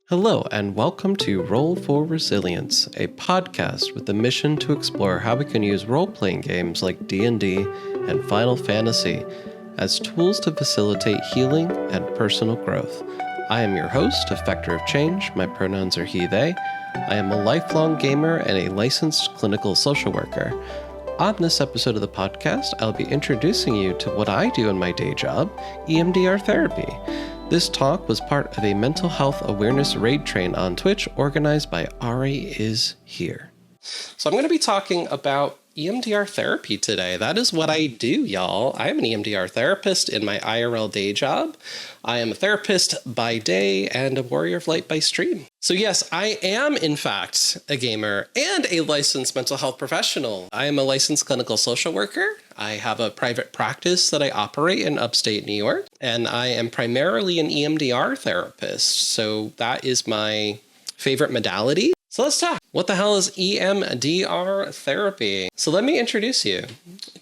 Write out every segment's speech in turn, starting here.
Hello, and welcome to Roll for Resilience, a podcast with the mission to explore how we can use role-playing games like D&D and Final Fantasy as tools to facilitate healing and personal growth. I am your host, Effector of Change. My pronouns are he, they. I am a lifelong gamer and a licensed clinical social worker. On this episode of the podcast, I'll be introducing you to what I do in my day job, EMDR therapy. This talk was part of a mental health awareness raid train on Twitch organized by Ari is Here. So I'm going to be talking about EMDR therapy today. That is what I do, y'all. I am an EMDR therapist in my IRL day job. I am a therapist by day and a warrior of light by stream. So yes, I am in fact a gamer and a licensed mental health professional. I am a licensed clinical social worker. I have a private practice that I operate in upstate New York, and I am primarily an EMDR therapist. So that is my favorite modality. So let's talk. What the hell is EMDR therapy? So let me introduce you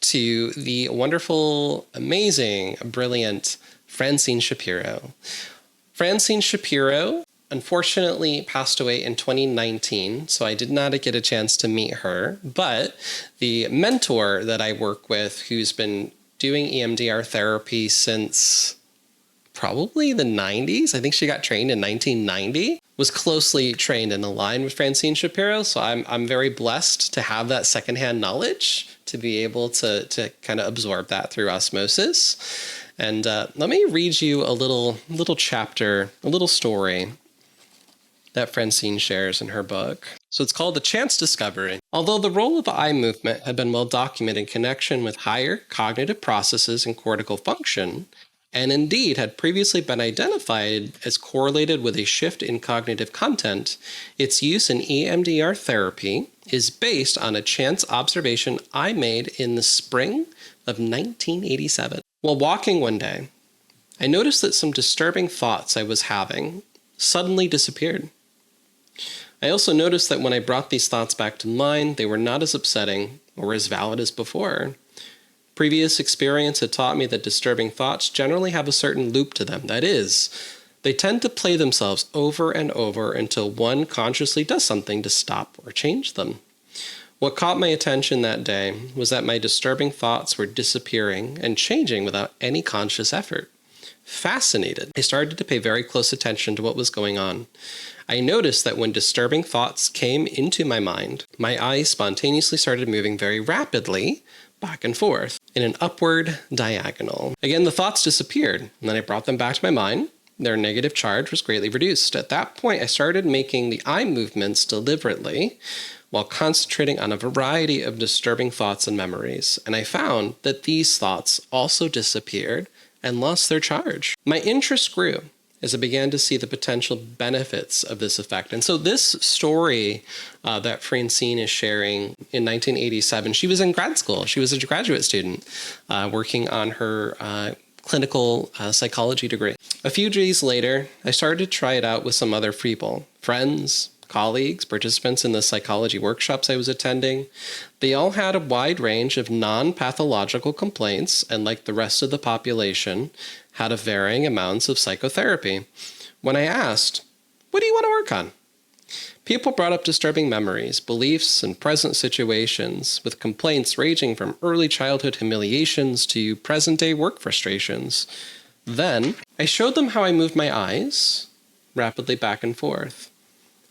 to the wonderful, amazing, brilliant Francine Shapiro. Francine Shapiro unfortunately passed away in 2019, so I did not get a chance to meet her. But the mentor that I work with, who's been doing EMDR therapy since probably the 90s, I think she got trained in 1990, was closely trained and aligned with Francine Shapiro. So I'm very blessed to have that secondhand knowledge to be able to kind of absorb that through osmosis. And let me read you a little chapter, a little story that Francine shares in her book. So it's called The Chance Discovery. Although the role of eye movement had been well documented in connection with higher cognitive processes and cortical function, and indeed had previously been identified as correlated with a shift in cognitive content, its use in EMDR therapy is based on a chance observation I made in the spring of 1987. While walking one day, I noticed that some disturbing thoughts I was having suddenly disappeared. I also noticed that when I brought these thoughts back to mind, they were not as upsetting or as valid as before. Previous experience had taught me that disturbing thoughts generally have a certain loop to them. That is, they tend to play themselves over and over until one consciously does something to stop or change them. What caught my attention that day was that my disturbing thoughts were disappearing and changing without any conscious effort. Fascinated, I started to pay very close attention to what was going on. I noticed that when disturbing thoughts came into my mind, my eyes spontaneously started moving very rapidly, back and forth, in an upward diagonal. Again, the thoughts disappeared, and then I brought them back to my mind. Their negative charge was greatly reduced. At that point, I started making the eye movements deliberately while concentrating on a variety of disturbing thoughts and memories, and I found that these thoughts also disappeared and lost their charge. My interest grew as I began to see the potential benefits of this effect. And so this story that Francine is sharing in 1987, she was in grad school. She was a graduate student working on her clinical psychology degree. A few days later, I started to try it out with some other people, friends, colleagues, participants in the psychology workshops I was attending. They all had a wide range of non-pathological complaints, and like the rest of the population, had a varying amounts of psychotherapy. When I asked, "What do you want to work on?" people brought up disturbing memories, beliefs, and present situations, with complaints ranging from early childhood humiliations to present-day work frustrations. Then, I showed them how I moved my eyes rapidly back and forth.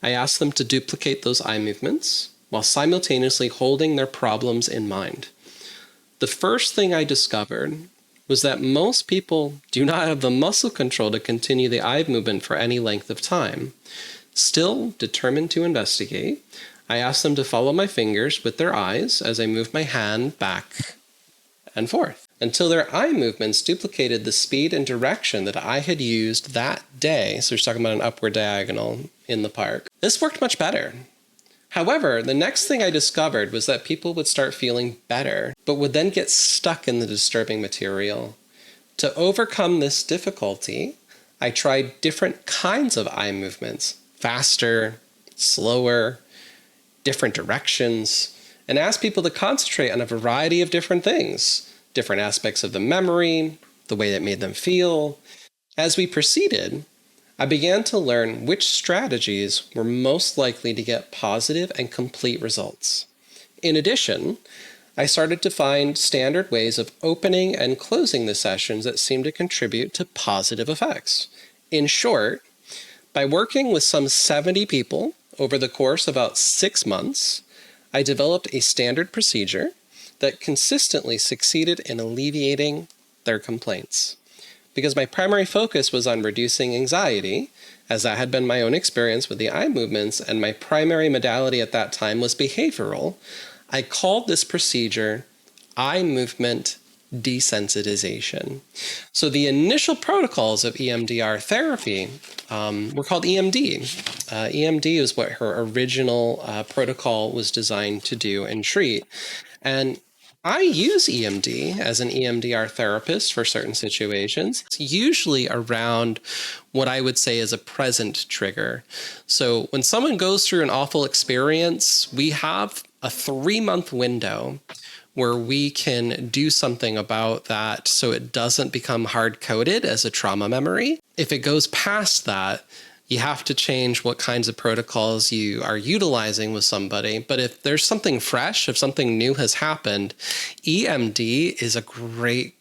I asked them to duplicate those eye movements while simultaneously holding their problems in mind. The first thing I discovered was that most people do not have the muscle control to continue the eye movement for any length of time. Still determined to investigate, I asked them to follow my fingers with their eyes as I moved my hand back and forth until their eye movements duplicated the speed and direction that I had used that day. So we're talking about an upward diagonal in the park. This worked much better. However, the next thing I discovered was that people would start feeling better, but would then get stuck in the disturbing material. To overcome this difficulty, I tried different kinds of eye movements, faster, slower, different directions, and asked people to concentrate on a variety of different things, different aspects of the memory, the way that made them feel. As we proceeded, I began to learn which strategies were most likely to get positive and complete results. In addition, I started to find standard ways of opening and closing the sessions that seemed to contribute to positive effects. In short, by working with some 70 people over the course of about 6 months, I developed a standard procedure that consistently succeeded in alleviating their complaints. Because my primary focus was on reducing anxiety, as that had been my own experience with the eye movements, and my primary modality at that time was behavioral, I called this procedure eye movement desensitization. So the initial protocols of EMDR therapy were called EMD. EMD is what her original protocol was designed to do and treat. And I use EMD as an EMDR therapist for certain situations. It's usually around what I would say is a present trigger. So when someone goes through an awful experience, we have a 3-month window where we can do something about that so it doesn't become hard-coded as a trauma memory. If it goes past that, you have to change what kinds of protocols you are utilizing with somebody. But if there's something fresh, if something new has happened, EMD is a great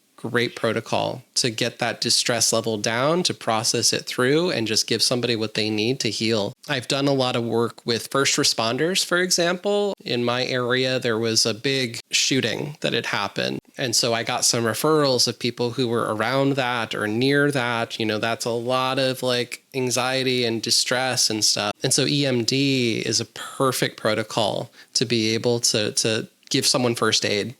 protocol to get that distress level down, to process it through, and just give somebody what they need to heal. I've done a lot of work with first responders, for example. In my area, there was a big shooting that had happened. And so I got some referrals of people who were around that or near that. You know, that's a lot of like anxiety and distress and stuff. And so EMD is a perfect protocol to be able to give someone first aid,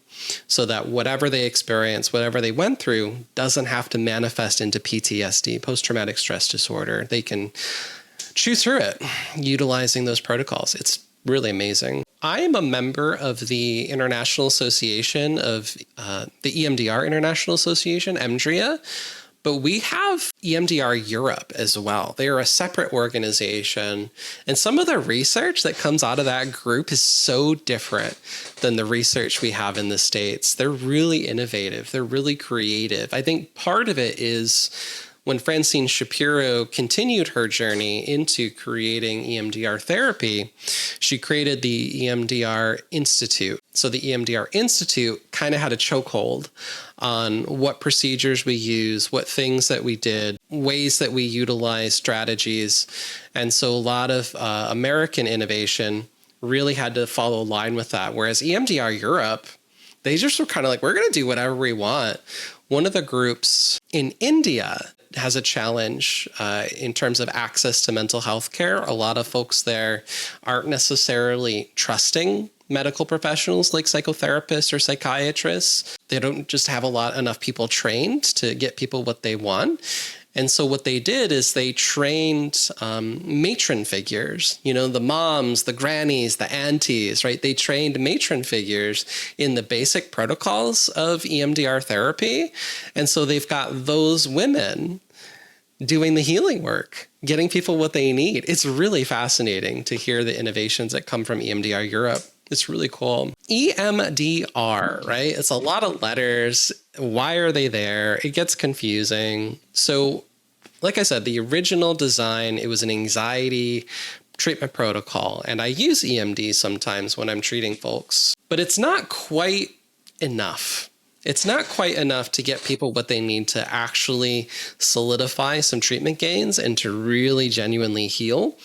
so that whatever they experience, whatever they went through, doesn't have to manifest into PTSD, post-traumatic stress disorder. They can chew through it utilizing those protocols. It's really amazing. I am a member of the International Association of the EMDR International Association, EMDRIA, but we have EMDR Europe as well. They are a separate organization, and some of the research that comes out of that group is so different than the research we have in the States. They're really innovative. They're really creative. I think part of it is when Francine Shapiro continued her journey into creating EMDR therapy, she created the EMDR Institute. So the EMDR Institute kind of had a chokehold on what procedures we use, what things that we did, ways that we utilize strategies. And so a lot of American innovation really had to follow line with that. Whereas EMDR Europe, they just were kind of like, we're going to do whatever we want. One of the groups in India has a challenge in terms of access to mental health care. A lot of folks there aren't necessarily trusting medical professionals like psychotherapists or psychiatrists. They don't just have enough people trained to get people what they want. And so what they did is they trained matron figures, you know, the moms, the grannies, the aunties, right? They trained matron figures in the basic protocols of EMDR therapy. And so they've got those women doing the healing work, getting people what they need. It's really fascinating to hear the innovations that come from EMDR Europe. It's really cool. EMDR, right? It's a lot of letters. Why are they there? It gets confusing. So, like I said, the original design, it was an anxiety treatment protocol. And I use EMD sometimes when I'm treating folks, but it's not quite enough. It's not quite enough to get people what they need to actually solidify some treatment gains and to really genuinely heal.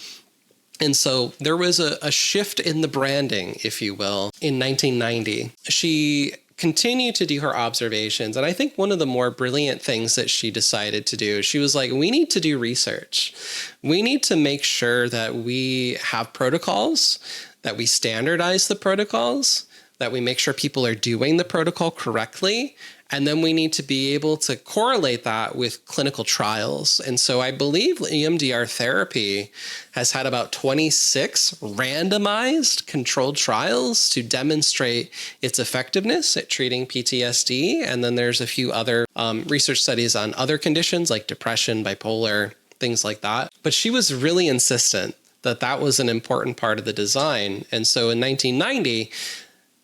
And so there was a shift in the branding, if you will, in 1990. She continued to do her observations. And I think one of the more brilliant things that she decided to do, she was like, we need to do research. We need to make sure that we have protocols, that we standardize the protocols, that we make sure people are doing the protocol correctly. And then we need to be able to correlate that with clinical trials. And so I believe EMDR therapy has had about 26 randomized controlled trials to demonstrate its effectiveness at treating PTSD. And then there's a few other research studies on other conditions like depression, bipolar, things like that. But she was really insistent that that was an important part of the design. And so in 1990,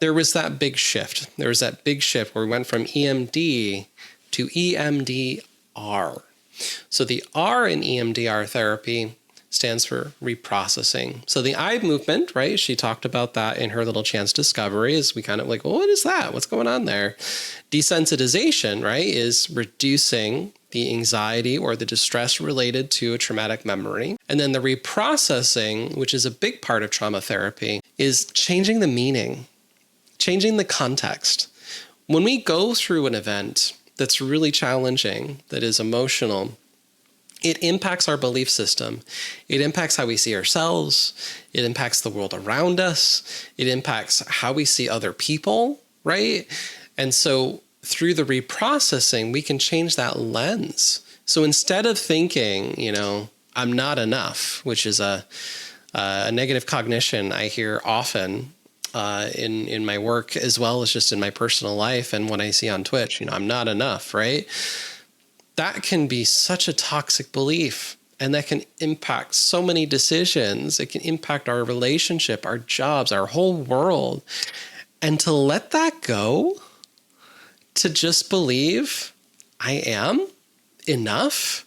there was that big shift. There was that big shift where we went from EMD to EMDR. So the R in EMDR therapy stands for reprocessing. So the eye movement, right? She talked about that in her little chance discovery, is we kind of like, well, what is that? What's going on there? Desensitization, right, is reducing the anxiety or the distress related to a traumatic memory. And then the reprocessing, which is a big part of trauma therapy, is changing the meaning, changing the context. When we go through an event that's really challenging, that is emotional, it impacts our belief system. It impacts how we see ourselves. It impacts the world around us. It impacts how we see other people, right? And so through the reprocessing, we can change that lens. So instead of thinking, I'm not enough, which is a negative cognition I hear often in my work, as well as just in my personal life and what I see on Twitch, I'm not enough, right? That can be such a toxic belief, and that can impact so many decisions. It can impact our relationship, our jobs, our whole world. And to let that go, to just believe I am enough,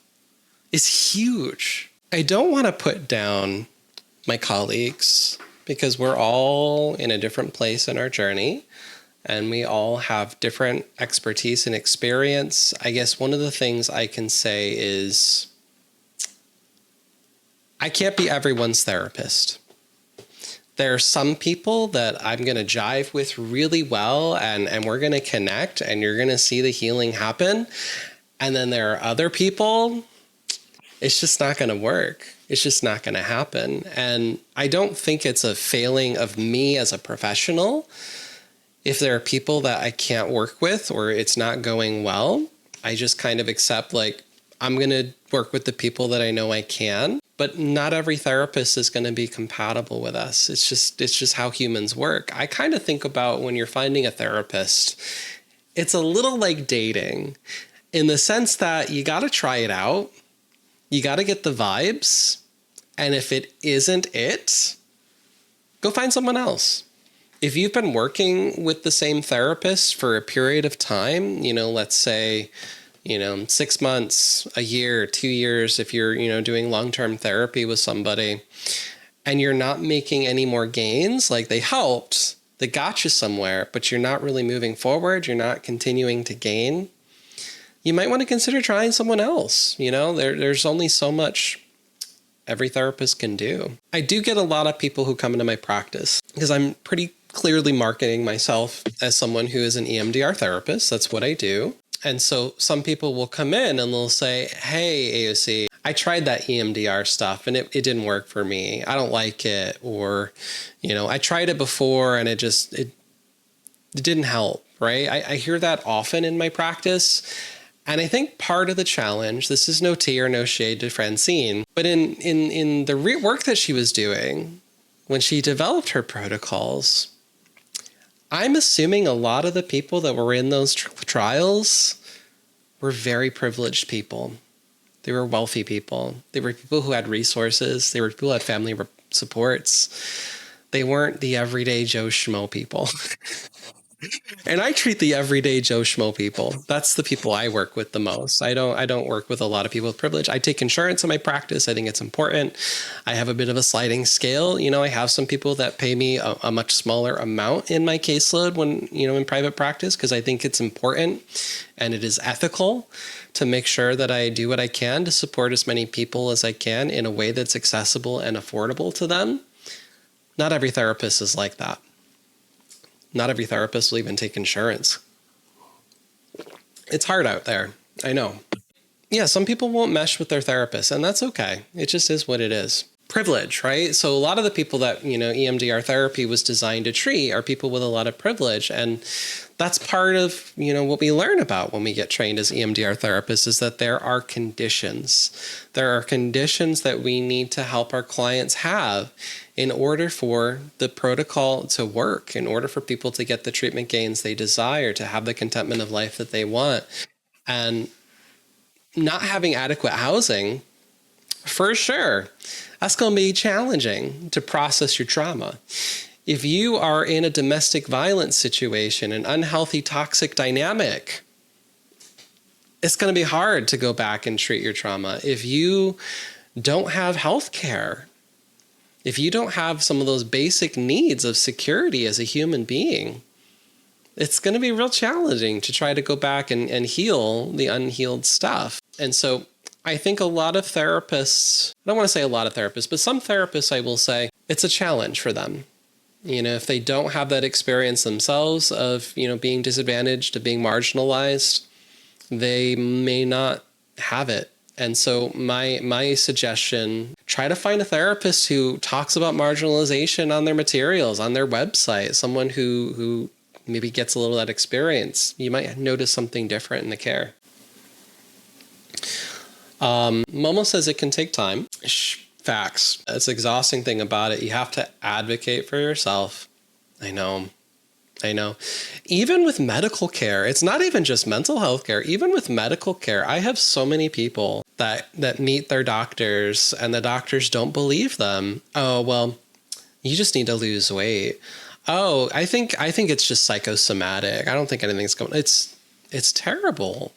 is huge. I don't want to put down my colleagues, because we're all in a different place in our journey. And we all have different expertise and experience. I guess one of the things I can say is I can't be everyone's therapist. There are some people that I'm going to jive with really well, and we're going to connect, and you're going to see the healing happen. And then there are other people, it's just not going to work. It's just not going to happen. And I don't think it's a failing of me as a professional. If there are people that I can't work with or it's not going well, I just kind of accept, like, I'm going to work with the people that I know I can, but not every therapist is going to be compatible with us. It's just how humans work. I kind of think about when you're finding a therapist, it's a little like dating, in the sense that you got to try it out. You got to get the vibes. And if it isn't it, go find someone else. If you've been working with the same therapist for a period of time, let's say, 6 months, a year, 2 years, if you're, doing long-term therapy with somebody, and you're not making any more gains, like they helped, they got you somewhere, but you're not really moving forward, you're not continuing to gain, you might want to consider trying someone else. There's only so much every therapist can do. I do get a lot of people who come into my practice because I'm pretty clearly marketing myself as someone who is an EMDR therapist. That's what I do. And so some people will come in and they'll say, hey, AOC, I tried that EMDR stuff and it didn't work for me. I don't like it. Or, I tried it before and it didn't help, right? I hear that often in my practice. And I think part of the challenge, this is no tea or no shade to Francine, but in the work that she was doing, when she developed her protocols, I'm assuming a lot of the people that were in those trials were very privileged people. They were wealthy people. They were people who had resources. They were people who had family supports. They weren't the everyday Joe Schmo people. And I treat the everyday Joe Schmo people. That's the people I work with the most. I don't work with a lot of people with privilege. I take insurance in my practice. I think it's important. I have a bit of a sliding scale. I have some people that pay me a much smaller amount in my caseload when, in private practice, because I think it's important and it is ethical to make sure that I do what I can to support as many people as I can in a way that's accessible and affordable to them. Not every therapist is like that. Not every therapist will even take insurance. It's hard out there. I know. Yeah, some people won't mesh with their therapist, and that's okay. It just is what it is. Privilege, right? So a lot of the people that, EMDR therapy was designed to treat are people with a lot of privilege. And that's part of, what we learn about when we get trained as EMDR therapists, is that there are conditions. There are conditions that we need to help our clients have in order for the protocol to work, in order for people to get the treatment gains they desire, to have the contentment of life that they want. And not having adequate housing, for sure, that's going to be challenging to process your trauma. If you are in a domestic violence situation, an unhealthy, toxic dynamic, it's going to be hard to go back and treat your trauma. If you don't have health care, if you don't have some of those basic needs of security as a human being, it's going to be real challenging to try to go back and heal the unhealed stuff. And so I think a lot of therapists, I don't want to say a lot of therapists, but some therapists, I will say, it's a challenge for them. If they don't have that experience themselves of, being disadvantaged, of being marginalized, they may not have it. And so my suggestion, try to find a therapist who talks about marginalization on their materials, on their website, someone who maybe gets a little of that experience. You might notice something different in the care. Momo says it can take time. Facts. That's the exhausting thing about it. You have to advocate for yourself. I know. Even with medical care, it's not even just mental health care. Even with medical care, I have so many people that meet their doctors and the doctors don't believe them. Oh, well, you just need to lose weight. Oh, I think it's just psychosomatic. I don't think anything's going. It's terrible.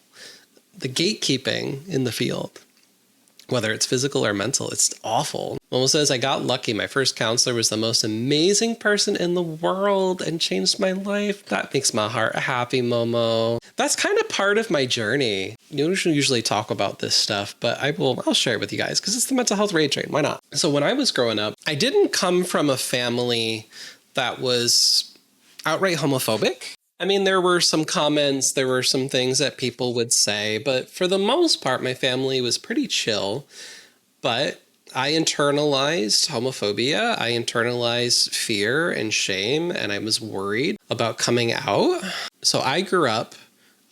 The gatekeeping in the field, whether it's physical or mental, it's awful. Momo says, I got lucky. My first counselor was the most amazing person in the world and changed my life. That makes my heart happy, Momo. That's kind of part of my journey. You don't usually talk about this stuff, but I'll share it with you guys because it's the mental health rage train. Why not? So when I was growing up, I didn't come from a family that was outright homophobic. I mean, there were some comments, there were some things that people would say, but for the most part, my family was pretty chill. But I internalized homophobia, I internalized fear and shame, and I was worried about coming out. So I grew up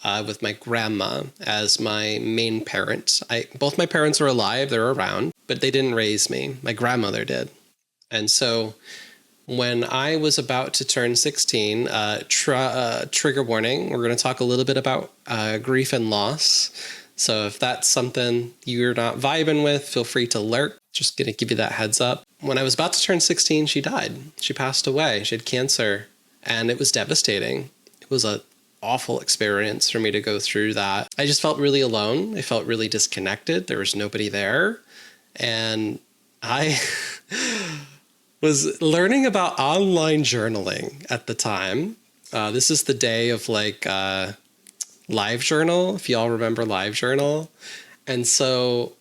with my grandma as my main parent. Both my parents were alive, they were around, but they didn't raise me. My grandmother did. And so when I was about to turn 16, trigger warning, we're going to talk a little bit about grief and loss. So if that's something you're not vibing with, feel free to lurk. Just going to give you that heads up. When I was about to turn 16, she died. She passed away. She had cancer, and it was devastating. It was an awful experience for me to go through that. I just felt really alone. I felt really disconnected. There was nobody there. And I was learning about online journaling at the time. This is the day of LiveJournal, if y'all remember LiveJournal. And so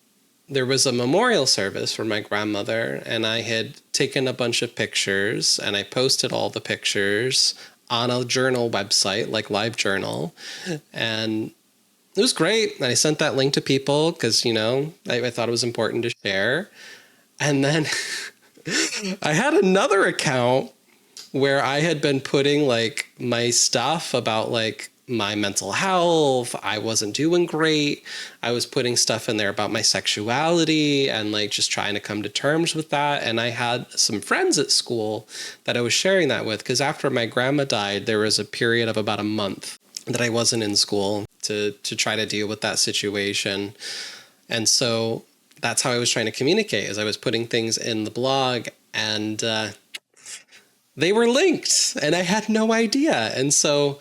there was a memorial service for my grandmother, and I had taken a bunch of pictures, and I posted all the pictures on a journal website like LiveJournal. And it was great. And I sent that link to people because, I thought it was important to share. And then I had another account where I had been putting my stuff about my mental health. I wasn't doing great. I was putting stuff in there about my sexuality and just trying to come to terms with that. And I had some friends at school that I was sharing that with because after my grandma died, there was a period of about a month that I wasn't in school to try to deal with that situation. And so that's how I was trying to communicate, as I was putting things in the blog, and they were linked and I had no idea. And so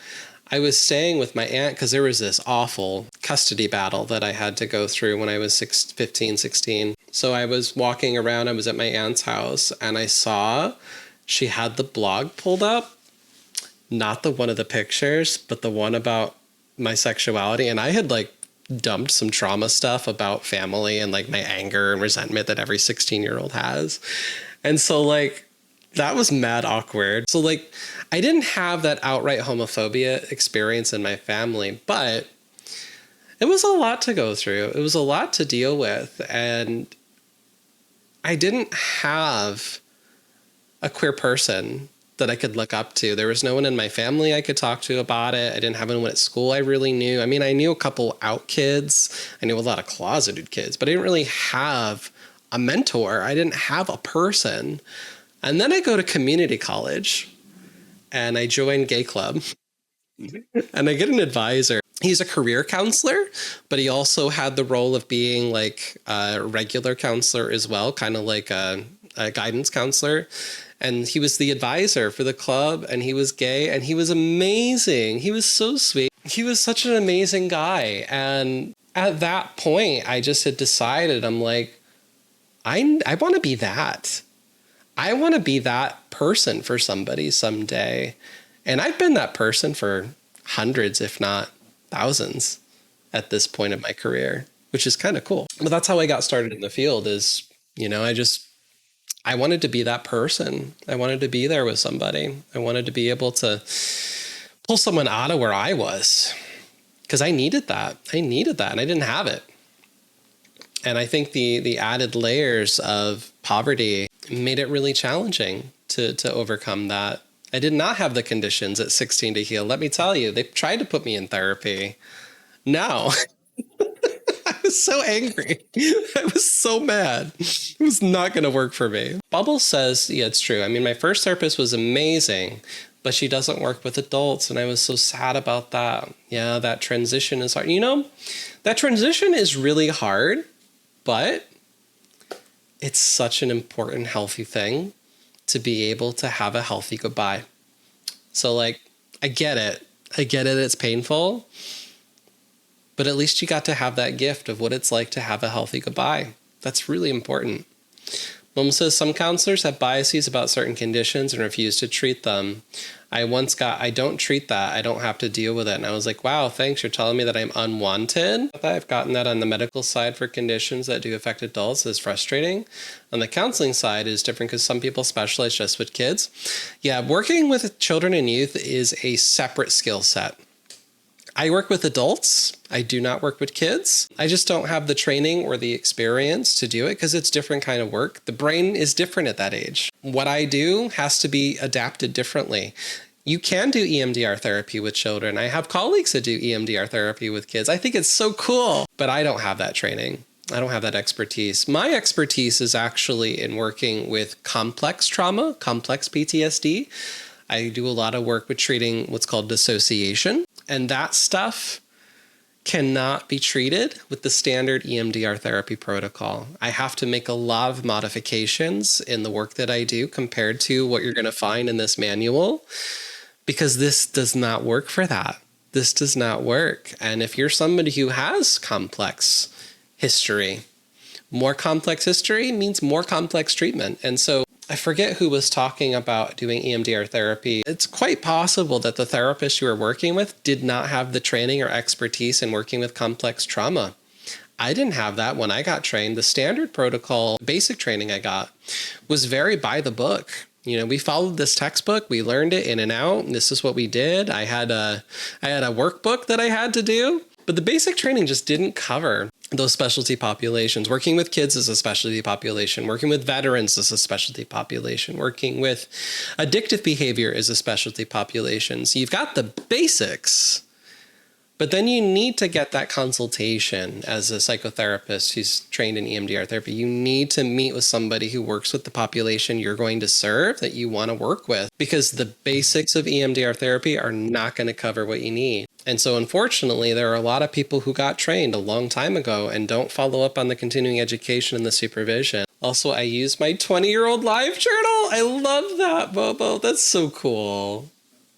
I was staying with my aunt because there was this awful custody battle that I had to go through when I was 15, 16. So I was walking around, I was at my aunt's house, and I saw she had the blog pulled up, not the one of the pictures, but the one about my sexuality. And I had dumped some trauma stuff about family and my anger and resentment that every 16-year-old has. And so that was mad awkward. So I didn't have that outright homophobia experience in my family, but it was a lot to go through. It was a lot to deal with. And I didn't have a queer person that I could look up to. There was no one in my family I could talk to about it. I didn't have anyone at school I really knew. I mean, I knew a couple out kids. I knew a lot of closeted kids, but I didn't really have a mentor. I didn't have a person. And then I go to community college and I join gay club and I get an advisor. He's a career counselor, but he also had the role of being a regular counselor as well, kind of like a guidance counselor. And he was the advisor for the club, and he was gay, and he was amazing. He was so sweet. he was such an amazing guy. And at that point, I just had decided, I'm like, I want to be that. I want to be that person for somebody someday. And I've been that person for hundreds, if not thousands, at this point in my career, which is kind of cool. But that's how I got started in the field is, I wanted to be that person. I wanted to be there with somebody. I wanted to be able to pull someone out of where I was because I needed that. And I didn't have it. And I think the added layers of poverty made it really challenging to overcome that. I did not have the conditions at 16 to heal. Let me tell you, they tried to put me in therapy. No. I was so angry. I was so mad. It was not going to work for me. Bubble says, yeah, it's true. I mean, my first therapist was amazing, but she doesn't work with adults. And I was so sad about that. Yeah, that transition is hard. That transition is really hard, but it's such an important, healthy thing to be able to have a healthy goodbye. So I get it. It's painful, but at least you got to have that gift of what it's like to have a healthy goodbye. That's really important. Mom says some counselors have biases about certain conditions and refuse to treat them. I don't treat that. I don't have to deal with it. And I was like, wow, thanks. You're telling me that I'm unwanted. I've gotten that on the medical side for conditions that do affect adults is frustrating. On the counseling side is different because some people specialize just with kids. Yeah, working with children and youth is a separate skill set. I work with adults. I do not work with kids. I just don't have the training or the experience to do it because it's different kind of work. The brain is different at that age. What I do has to be adapted differently. You can do EMDR therapy with children. I have colleagues that do EMDR therapy with kids. I think it's so cool, but I don't have that training. I don't have that expertise. My expertise is actually in working with complex trauma, complex PTSD. I do a lot of work with treating what's called dissociation. And that stuff cannot be treated with the standard EMDR therapy protocol. I have to make a lot of modifications in the work that I do compared to what you're going to find in this manual, because this does not work for that. This does not work. And if you're somebody who has complex history, more complex history means more complex treatment. And so I forget who was talking about doing EMDR therapy. It's quite possible that the therapist you were working with did not have the training or expertise in working with complex trauma. I didn't have that when I got trained. The standard protocol, basic training I got was very by the book. We followed this textbook. We learned it in and out. This is what we did. I had a workbook that I had to do, but the basic training just didn't cover those specialty populations. Working with kids is a specialty population. Working with veterans is a specialty population. Working with addictive behavior is a specialty population. So you've got the basics, but then you need to get that consultation as a psychotherapist who's trained in EMDR therapy. You need to meet with somebody who works with the population you're going to serve, that you want to work with, because the basics of EMDR therapy are not going to cover what you need. And so unfortunately, there are a lot of people who got trained a long time ago and don't follow up on the continuing education and the supervision. Also, I use my 20-year-old live journal. I love that, Bobo. That's so cool.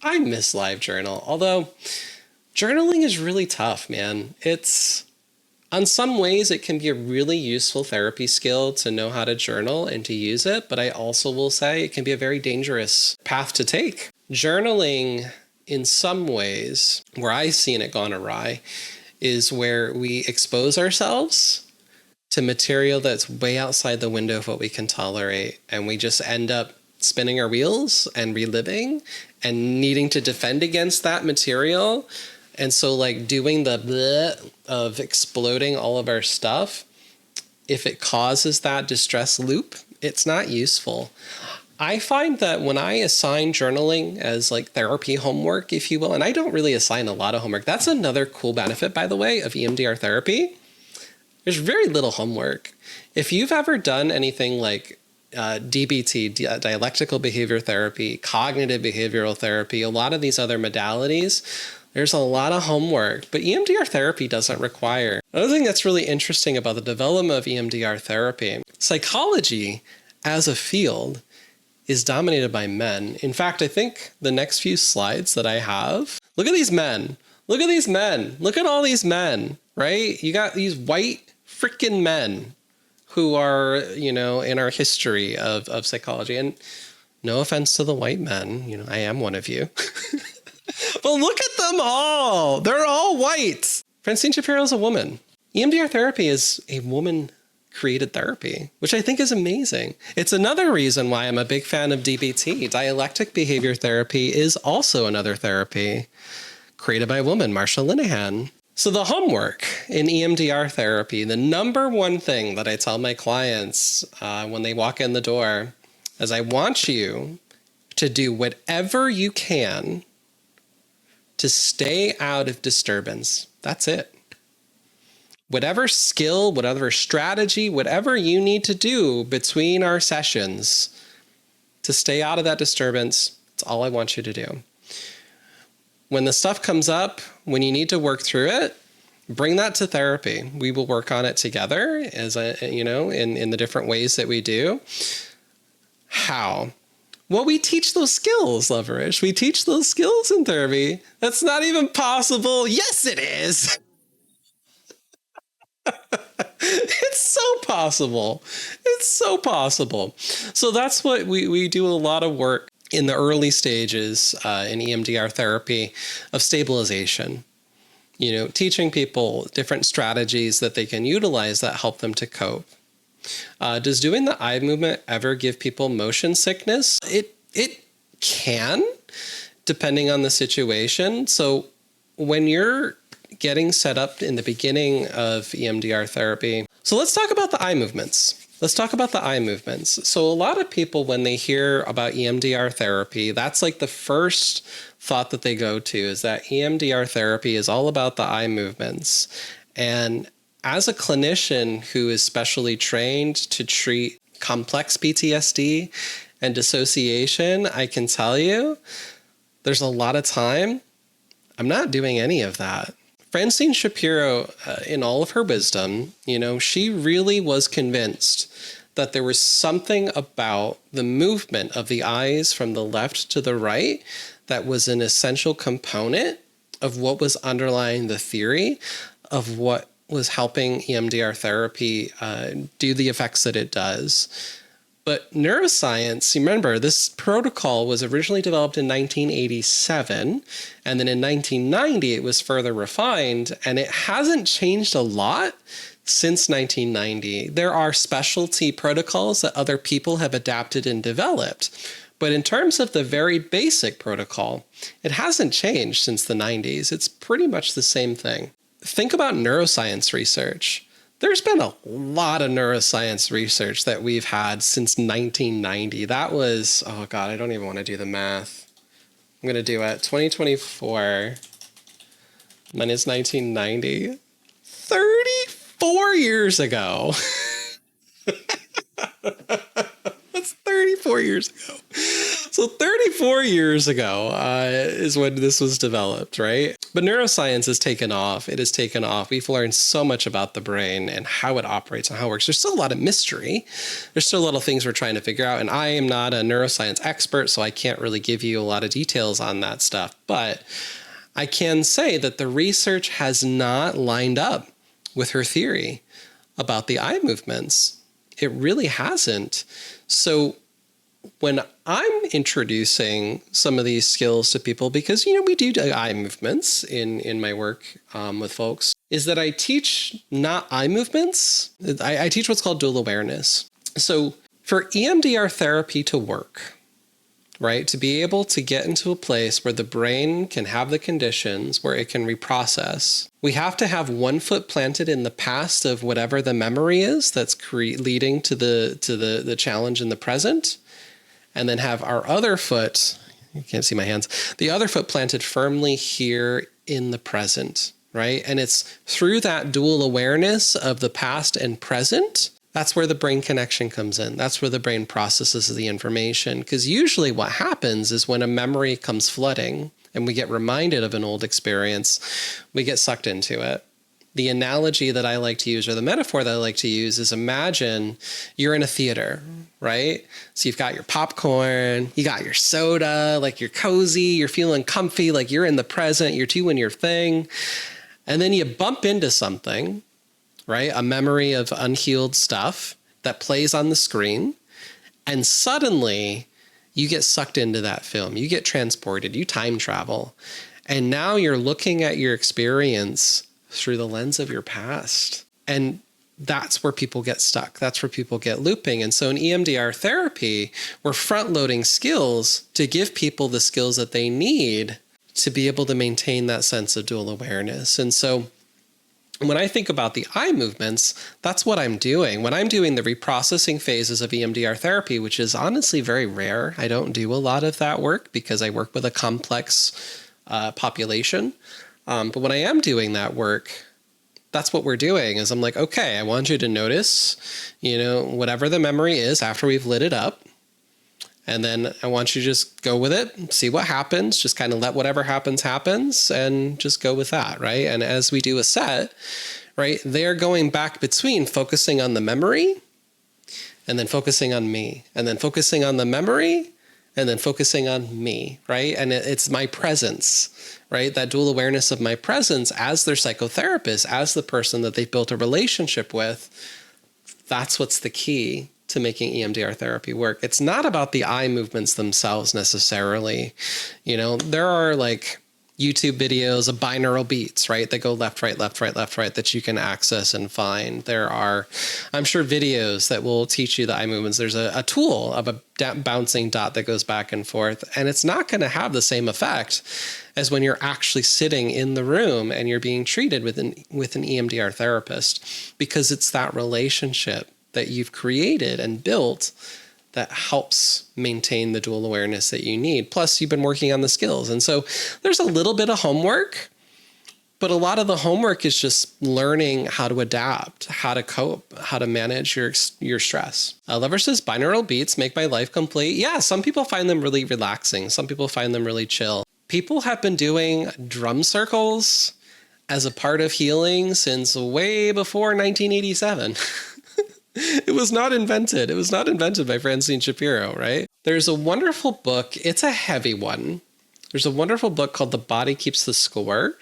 I miss live journal. Although journaling is really tough, man. On some ways, it can be a really useful therapy skill to know how to journal and to use it. But I also will say it can be a very dangerous path to take. Journaling, in some ways, where I've seen it gone awry, is where we expose ourselves to material that's way outside the window of what we can tolerate. And we just end up spinning our wheels and reliving and needing to defend against that material. And so doing the bleh of exploding all of our stuff, if it causes that distress loop, it's not useful. I find that when I assign journaling as therapy homework, if you will, and I don't really assign a lot of homework. That's another cool benefit, by the way, of EMDR therapy. There's very little homework. If you've ever done anything like DBT, dialectical behavior therapy, cognitive behavioral therapy, a lot of these other modalities, there's a lot of homework, but EMDR therapy doesn't require. Another thing that's really interesting about the development of EMDR therapy, psychology as a field is dominated by men. In fact, I think the next few slides that I have, look at these men. Look at these men. Look at all these men, right? You got these white freaking men who are, in our history of psychology. And no offense to the white men, I am one of you. But look at them all. They're all white. Francine Shapiro is a woman. EMDR therapy is a woman-created therapy, which I think is amazing. It's another reason why I'm a big fan of DBT. Dialectic behavior therapy is also another therapy created by a woman, Marsha Linehan. So the homework in EMDR therapy, the number one thing that I tell my clients when they walk in the door is I want you to do whatever you can to stay out of disturbance. That's it. Whatever skill, whatever strategy, whatever you need to do between our sessions to stay out of that disturbance, it's all I want you to do. When the stuff comes up, when you need to work through it, bring that to therapy. We will work on it together in the different ways that we do. How? Well, we teach those skills, Loverish. We teach those skills in therapy. That's not even possible. Yes, it is. It's so possible. It's so possible. So that's what we do a lot of work in the early stages in EMDR therapy of stabilization. Teaching people different strategies that they can utilize that help them to cope. Does doing the eye movement ever give people motion sickness? It can, depending on the situation. So when you're getting set up in the beginning of EMDR therapy, so let's talk about the eye movements. So a lot of people, when they hear about EMDR therapy, that's like the first thought that they go to, is that EMDR therapy is all about the eye movements. And as a clinician who is specially trained to treat complex PTSD and dissociation, I can tell you there's a lot of time I'm not doing any of that. Francine Shapiro, in all of her wisdom, she really was convinced that there was something about the movement of the eyes from the left to the right that was an essential component of what was underlying the theory of what was helping EMDR therapy do the effects that it does. But neuroscience, remember, this protocol was originally developed in 1987, and then in 1990 it was further refined, and it hasn't changed a lot since 1990. There are specialty protocols that other people have adapted and developed, but in terms of the very basic protocol, it hasn't changed since the 90s. It's pretty much the same thing. Think about neuroscience research. There's been a lot of neuroscience research that we've had since 1990. That was, oh God, I don't even want to do the math. I'm going to do it. 2024 minus 1990. 34 years ago. That's 34 years ago. So 34 years ago is when this was developed, right? But neuroscience has taken off. It has taken off. We've learned so much about the brain and how it operates and how it works. There's still a lot of mystery. There's still a lot of things we're trying to figure out. And I am not a neuroscience expert, so I can't really give you a lot of details on that stuff. But I can say that the research has not lined up with her theory about the eye movements. It really hasn't. So when I'm introducing some of these skills to people, because, we do eye movements in my work with folks, is that I teach not eye movements. I teach what's called dual awareness. So for EMDR therapy to work, right, to be able to get into a place where the brain can have the conditions where it can reprocess, we have to have one foot planted in the past of whatever the memory is that's leading to the challenge in the present, and then have our other foot, you can't see my hands, the other foot planted firmly here in the present, right? And it's through that dual awareness of the past and present, that's where the brain connection comes in. That's where the brain processes the information. Because usually what happens is when a memory comes flooding and we get reminded of an old experience, we get sucked into it. The analogy that I like to use, or the metaphor that I like to use, is imagine you're in a theater, right? So you've got your popcorn, you got your soda, like you're cozy, you're feeling comfy, like you're in the present, you're doing your thing. And then you bump into something, right? A memory of unhealed stuff that plays on the screen. And suddenly you get sucked into that film. You get transported, you time travel. And now you're looking at your experience through the lens of your past. And that's where people get stuck. That's where people get looping. And so in EMDR therapy, we're front loading skills to give people the skills that they need to be able to maintain that sense of dual awareness. And so when I think about the eye movements, that's what I'm doing. When I'm doing the reprocessing phases of EMDR therapy, which is honestly very rare, I don't do a lot of that work because I work with a complex population. But when I am doing that work, that's what we're doing is I'm like, okay, I want you to notice, whatever the memory is after we've lit it up. And then I want you to just go with it, see what happens, just kind of let whatever happens, and just go with that, right? And as we do a set, right, they're going back between focusing on the memory and then focusing on me, and then focusing on the memory and then focusing on me, right? And it's my presence, right? That dual awareness of my presence as their psychotherapist, as the person that they've built a relationship with. That's what's the key to making EMDR therapy work. It's not about the eye movements themselves necessarily. There are like YouTube videos of binaural beats, right? That go left, right, left, right, left, right, that you can access and find. There are, I'm sure, videos that will teach you the eye movements. There's a tool of a bouncing dot that goes back and forth, and it's not going to have the same effect as when you're actually sitting in the room and you're being treated with an EMDR therapist, because it's that relationship that you've created and built that helps maintain the dual awareness that you need. Plus, you've been working on the skills. And so there's a little bit of homework, but a lot of the homework is just learning how to adapt, how to cope, how to manage your stress. Lover says, binaural beats make my life complete. Yeah, some people find them really relaxing. Some people find them really chill. People have been doing drum circles as a part of healing since way before 1987. It was not invented. It was not invented by Francine Shapiro, right? There's a wonderful book. It's a heavy one. There's a wonderful book called The Body Keeps the Score,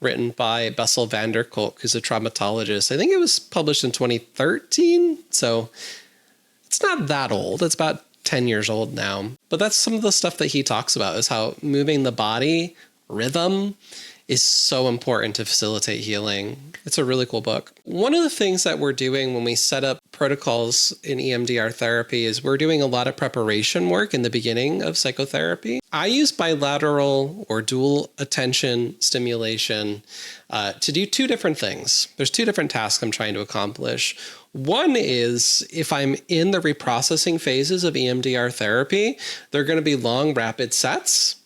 written by Bessel van der Kolk, who's a traumatologist. I think it was published in 2013. So it's not that old. It's about 10 years old now. But that's some of the stuff that he talks about, is how moving the body, rhythm, is so important to facilitate healing. It's a really cool book. One of the things that we're doing when we set up protocols in EMDR therapy is we're doing a lot of preparation work in the beginning of psychotherapy. I use bilateral or dual attention stimulation to do two different things. There's two different tasks I'm trying to accomplish. One is if I'm in the reprocessing phases of EMDR therapy, they're going to be long, rapid sets.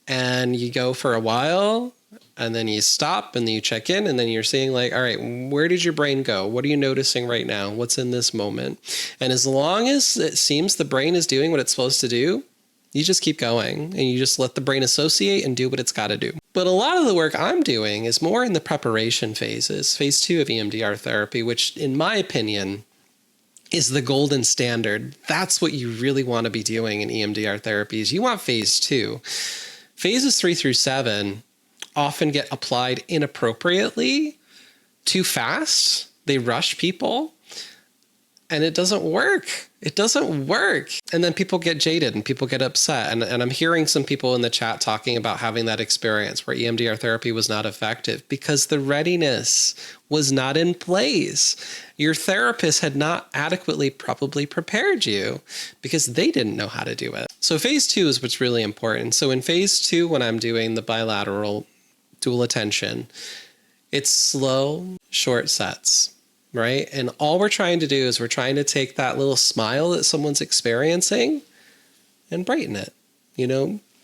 And you go for a while, and then you stop, and then you check in, and then you're seeing like, all right, where did your brain go? What are you noticing right now? What's in this moment? And as long as it seems the brain is doing what it's supposed to do, you just keep going, and you just let the brain associate and do what it's got to do. But a lot of the work I'm doing is more in the preparation phases, phase 2 of EMDR therapy, which in my opinion is the golden standard. That's what you really want to be doing in EMDR therapies. You want phase 2. Phases 3 through 7 often get applied inappropriately, too fast. They rush people, and it doesn't work. It doesn't work. And then people get jaded and people get upset. And I'm hearing some people in the chat talking about having that experience where EMDR therapy was not effective because the readiness was not in place. Your therapist had not adequately probably prepared you because they didn't know how to do it. So phase 2 is what's really important. So in phase 2, when I'm doing the bilateral dual attention, it's slow, short sets, right? And all we're trying to do is we're trying to take that little smile that someone's experiencing and brighten it,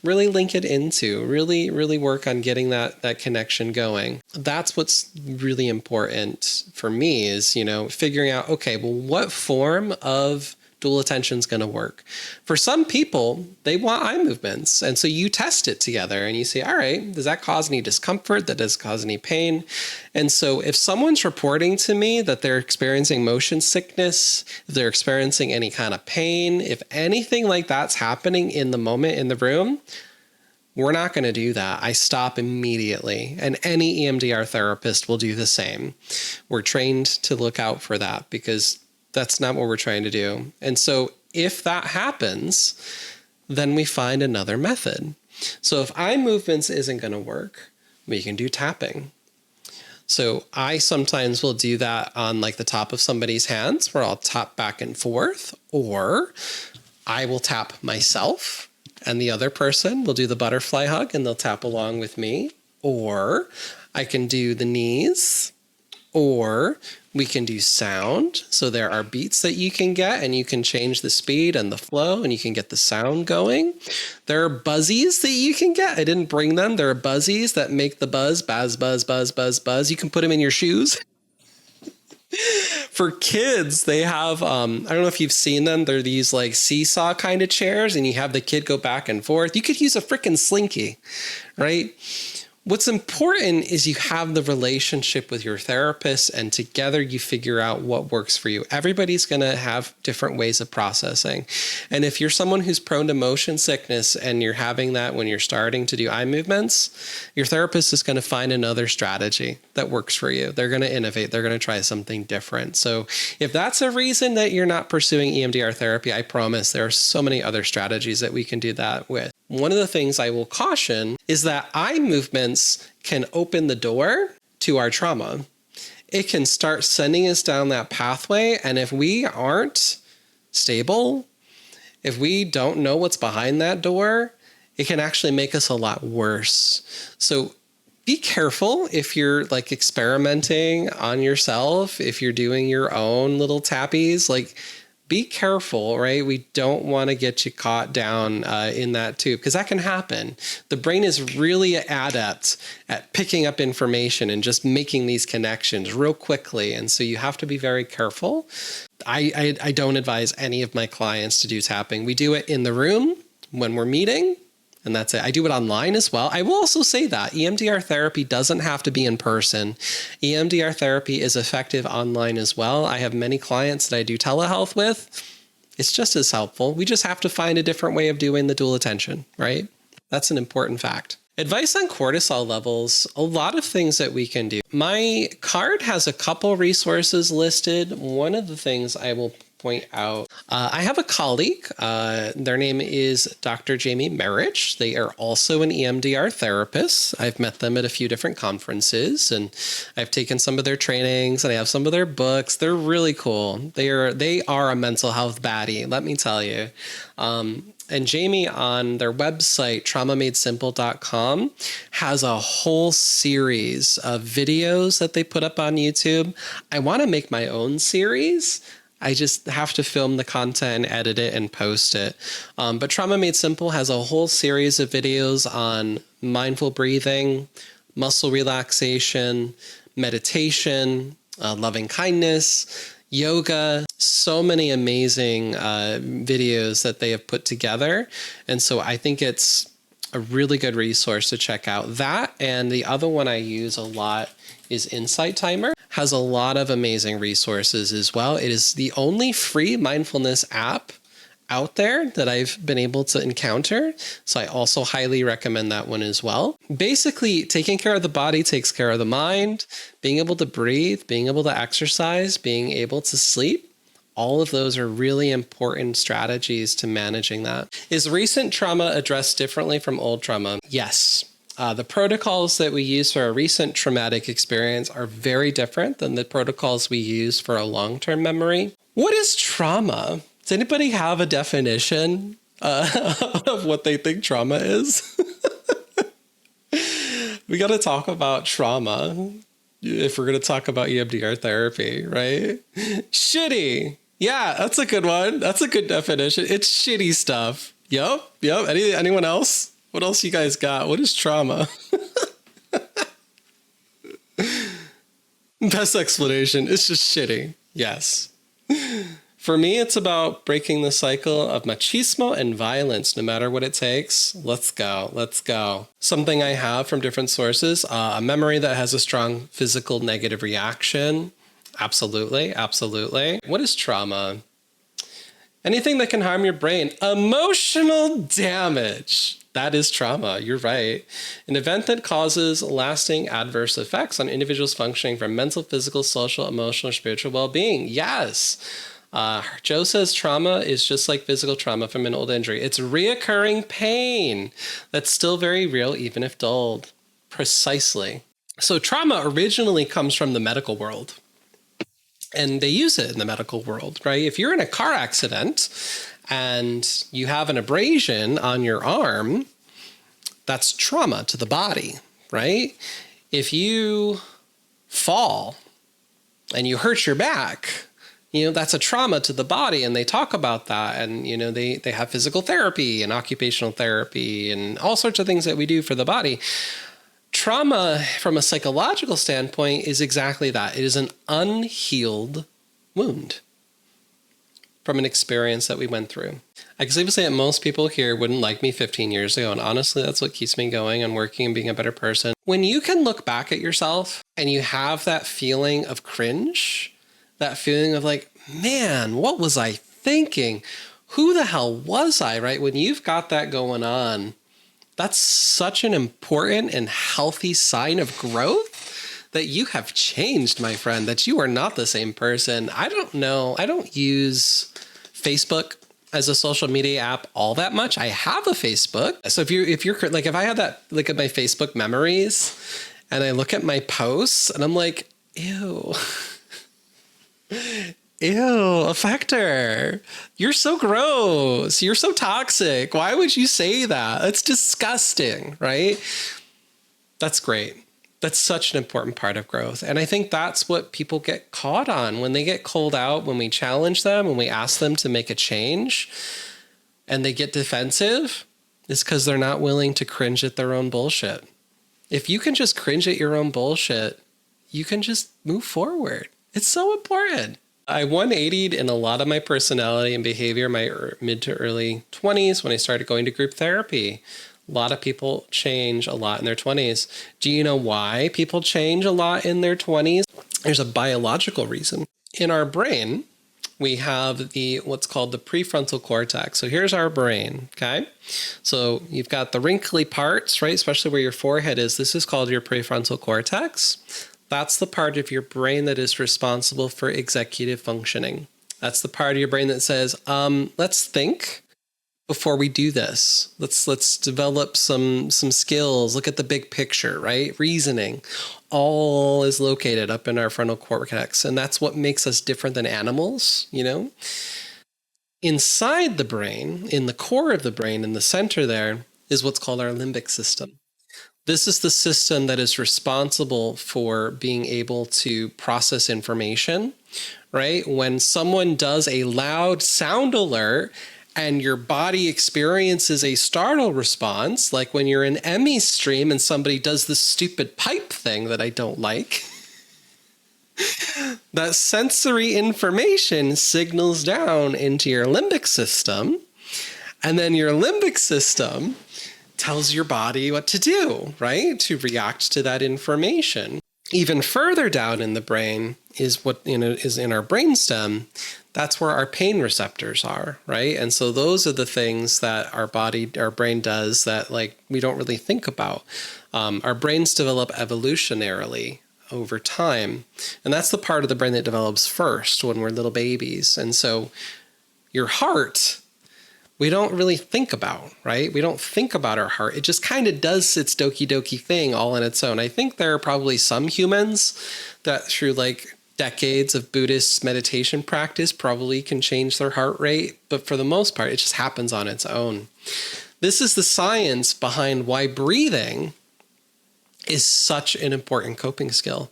really link it into, really work on getting that connection going. That's what's really important for me is, figuring out, okay, well, what form of dual attention is going to work. For some people, they want eye movements. And so you test it together and you say, all right, does that cause any discomfort? That does cause any pain? And so if someone's reporting to me that they're experiencing motion sickness, if they're experiencing any kind of pain, if anything like that's happening in the moment in the room, we're not going to do that. I stop immediately. And any EMDR therapist will do the same. We're trained to look out for that because that's not what we're trying to do. And so if that happens, then we find another method. So if eye movements isn't going to work, we can do tapping. So I sometimes will do that on like the top of somebody's hands where I'll tap back and forth, or I will tap myself and the other person will do the butterfly hug and they'll tap along with me. Or I can do the knees, or we can do sound. So there are beats that you can get and you can change the speed and the flow and you can get the sound going. There are buzzies that you can get. I didn't bring them. There are buzzies that make the buzz, buzz, buzz, buzz, buzz, buzz. You can put them in your shoes. For kids, they have, I don't know if you've seen them. They're these like seesaw kind of chairs and you have the kid go back and forth. You could use a freaking slinky, right? What's important is you have the relationship with your therapist and together you figure out what works for you. Everybody's going to have different ways of processing. And if you're someone who's prone to motion sickness and you're having that when you're starting to do eye movements, your therapist is going to find another strategy that works for you. They're going to innovate. They're going to try something different. So if that's a reason that you're not pursuing EMDR therapy, I promise there are so many other strategies that we can do that with. One of the things I will caution is that eye movements can open the door to our trauma. It can start sending us down that pathway. And if we aren't stable, if we don't know what's behind that door, it can actually make us a lot worse. So be careful if you're like experimenting on yourself, if you're doing your own little tappies, like be careful, right? We don't want to get you caught down in that tube because that can happen. The brain is really adept at picking up information and just making these connections real quickly. And so you have to be very careful. I don't advise any of my clients to do tapping. We do it in the room when we're meeting. And that's it. I do it online as well. I will also say that EMDR therapy doesn't have to be in person. EMDR therapy is effective online as well. I have many clients that I do telehealth with. It's just as helpful. We just have to find a different way of doing the dual attention, right? That's an important fact. Advice on cortisol levels, a lot of things that we can do. My card has a couple resources listed. One of the things I will point out, I have a colleague, their name is Dr. Jamie Merich. They are also an EMDR therapist. I've met them at a few different conferences and I've taken some of their trainings and I have some of their books. They're really cool. They are a mental health baddie, let me tell you. And Jamie on their website, traumamadesimple.com, has a whole series of videos that they put up on YouTube. I want to make my own series. I just have to film the content and edit it and post it. But Trauma Made Simple has a whole series of videos on mindful breathing, muscle relaxation, meditation, loving kindness, yoga, so many amazing videos that they have put together. And so I think it's a really good resource to check out. That and the other one I use a lot is Insight Timer. Has a lot of amazing resources as well. It is the only free mindfulness app out there that I've been able to encounter. So I also highly recommend that one as well. Basically, taking care of the body takes care of the mind. Being able to breathe, being able to exercise, being able to sleep. All of those are really important strategies to managing that. Is recent trauma addressed differently from old trauma? Yes. The protocols that we use for a recent traumatic experience are very different than the protocols we use for a long-term memory. What is trauma? Does anybody have a definition of what they think trauma is? We got to talk about trauma if we're going to talk about EMDR therapy, right? Shitty. Yeah, that's a good one. That's a good definition. It's shitty stuff. Yep. Anyone else? What else you guys got? What is trauma? Best explanation. It's just shitty. Yes. For me, it's about breaking the cycle of machismo and violence, no matter what it takes. Let's go. Let's go. Something I have from different sources, a memory that has a strong physical negative reaction. Absolutely. Absolutely. What is trauma? Anything that can harm your brain. Emotional damage. That is trauma. You're right. An event that causes lasting adverse effects on individuals functioning from mental, physical, social, emotional, or spiritual well-being. Yes. Joe says trauma is just like physical trauma from an old injury. It's reoccurring pain that's still very real, even if dulled. Precisely. So trauma originally comes from the medical world. And they use it in the medical world, right? If you're in a car accident and you have an abrasion on your arm, that's trauma to the body, right? If you fall and you hurt your back, that's a trauma to the body, and they talk about that. And, they have physical therapy and occupational therapy and all sorts of things that we do for the body. Trauma, from a psychological standpoint, is exactly that. It is an unhealed wound from an experience that we went through. I can safely say that most people here wouldn't like me 15 years ago, and honestly, that's what keeps me going and working and being a better person. When you can look back at yourself and you have that feeling of cringe, that feeling of like, man, what was I thinking? Who the hell was I, right? When you've got that going on, that's such an important and healthy sign of growth that you have changed, my friend, that you are not the same person. I don't know. I don't use Facebook as a social media app all that much. I have a Facebook. So if you're like, if I had that, look at my Facebook memories and I look at my posts and I'm like, ew. Ew, Effector. You're so gross. You're so toxic. Why would you say that? It's disgusting, right? That's great. That's such an important part of growth. And I think that's what people get caught on when they get called out, when we challenge them, when we ask them to make a change and they get defensive, is because they're not willing to cringe at their own bullshit. If you can just cringe at your own bullshit, you can just move forward. It's so important. I 180'd in a lot of my personality and behavior in my mid to early 20s when I started going to group therapy. A lot of people change a lot in their 20s. Do you know why people change a lot in their 20s? There's a biological reason. In our brain, we have what's called the prefrontal cortex. So here's our brain, okay? So you've got the wrinkly parts, right? Especially where your forehead is. This is called your prefrontal cortex. That's the part of your brain that is responsible for executive functioning. That's the part of your brain that says, let's think before we do this. Let's develop some skills. Look at the big picture, right? Reasoning. All is located up in our frontal cortex. And that's what makes us different than animals, Inside the brain, in the core of the brain, in the center there, is what's called our limbic system. This is the system that is responsible for being able to process information, right? When someone does a loud sound alert and your body experiences a startle response, like when you're in Emmy stream and somebody does this stupid pipe thing that I don't like, that sensory information signals down into your limbic system, and then your limbic system tells your body what to do, right? To react to that information. Even further down in the brain is what is in our brainstem. That's where our pain receptors are, right? And so those are the things that our brain does that we don't really think about. Our brains develop evolutionarily over time. And that's the part of the brain that develops first when we're little babies. And so your heart, we don't really think about, right? We don't think about our heart. It just kind of does its doki thing all on its own. I think there are probably some humans that through decades of Buddhist meditation practice probably can change their heart rate. But for the most part, it just happens on its own. This is the science behind why breathing is such an important coping skill,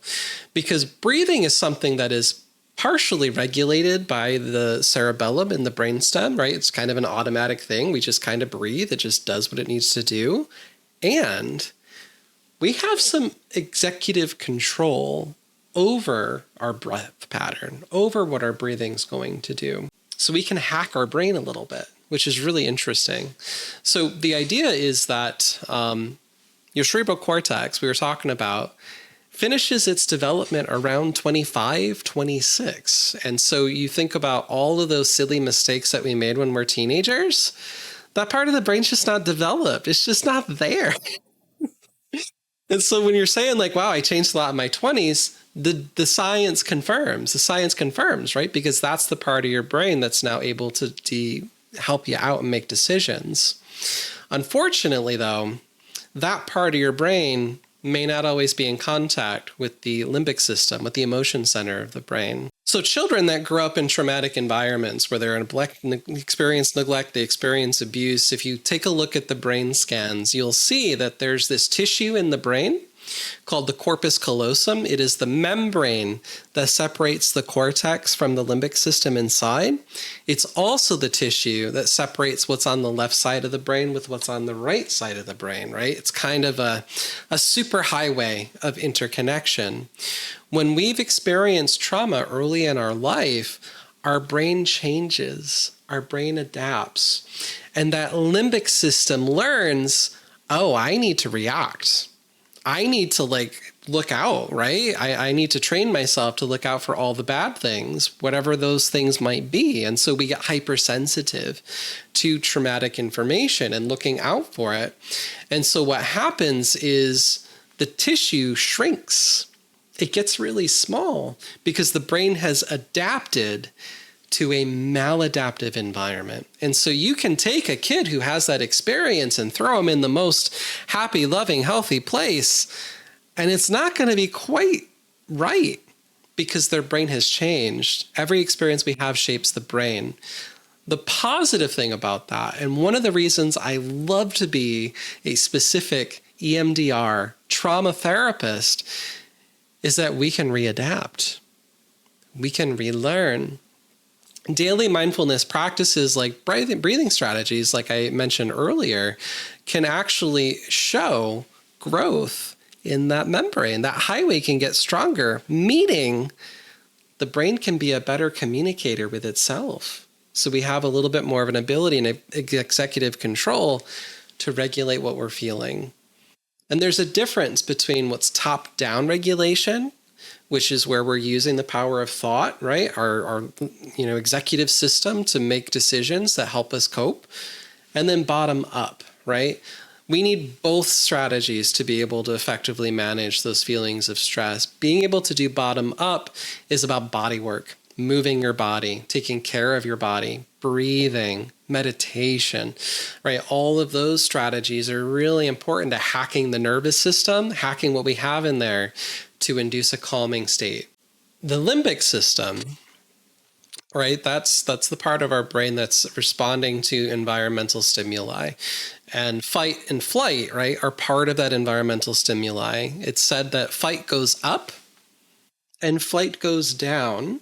because breathing is something that is partially regulated by the cerebellum in the brainstem, right? It's kind of an automatic thing. We just kind of breathe. It just does what it needs to do. And we have some executive control over our breath pattern, over what our breathing's going to do. So we can hack our brain a little bit, which is really interesting. So the idea is that your cerebral cortex, we were talking about, finishes its development around 25, 26. And so you think about all of those silly mistakes that we made when we're teenagers, that part of the brain's just not developed. It's just not there. And so when you're saying like, wow, I changed a lot in my 20s, the science confirms, right? Because that's the part of your brain that's now able to help you out and make decisions. Unfortunately, though, that part of your brain may not always be in contact with the limbic system, with the emotion center of the brain. So children that grow up in traumatic environments where they're experience neglect, they experience abuse, if you take a look at the brain scans, you'll see that there's this tissue in the brain called the corpus callosum. It is the membrane that separates the cortex from the limbic system inside. It's also the tissue that separates what's on the left side of the brain with what's on the right side of the brain, right? It's kind of a super highway of interconnection. When we've experienced trauma early in our life, our brain changes, our brain adapts, and that limbic system learns, oh, I need to react. I need to look out, right? I need to train myself to look out for all the bad things, whatever those things might be. And so we get hypersensitive to traumatic information and looking out for it. And so what happens is the tissue shrinks. It gets really small because the brain has adapted to a maladaptive environment. And so you can take a kid who has that experience and throw them in the most happy, loving, healthy place, and it's not going to be quite right because their brain has changed. Every experience we have shapes the brain. The positive thing about that, and one of the reasons I love to be a specific EMDR trauma therapist, is that we can readapt. We can relearn. Daily mindfulness practices like breathing strategies, like I mentioned earlier, can actually show growth in that membrane. That highway can get stronger, meaning the brain can be a better communicator with itself. So we have a little bit more of an ability and executive control to regulate what we're feeling. And there's a difference between what's top-down regulation, which is where we're using the power of thought, right? Our executive system to make decisions that help us cope, and then bottom up, right? We need both strategies to be able to effectively manage those feelings of stress. Being able to do bottom up is about body work, moving your body, taking care of your body, breathing, meditation, right? All of those strategies are really important to hacking the nervous system, hacking what we have in there to induce a calming state. The limbic system, right? That's the part of our brain that's responding to environmental stimuli. And fight and flight, right, are part of that environmental stimuli. It's said that fight goes up and flight goes down.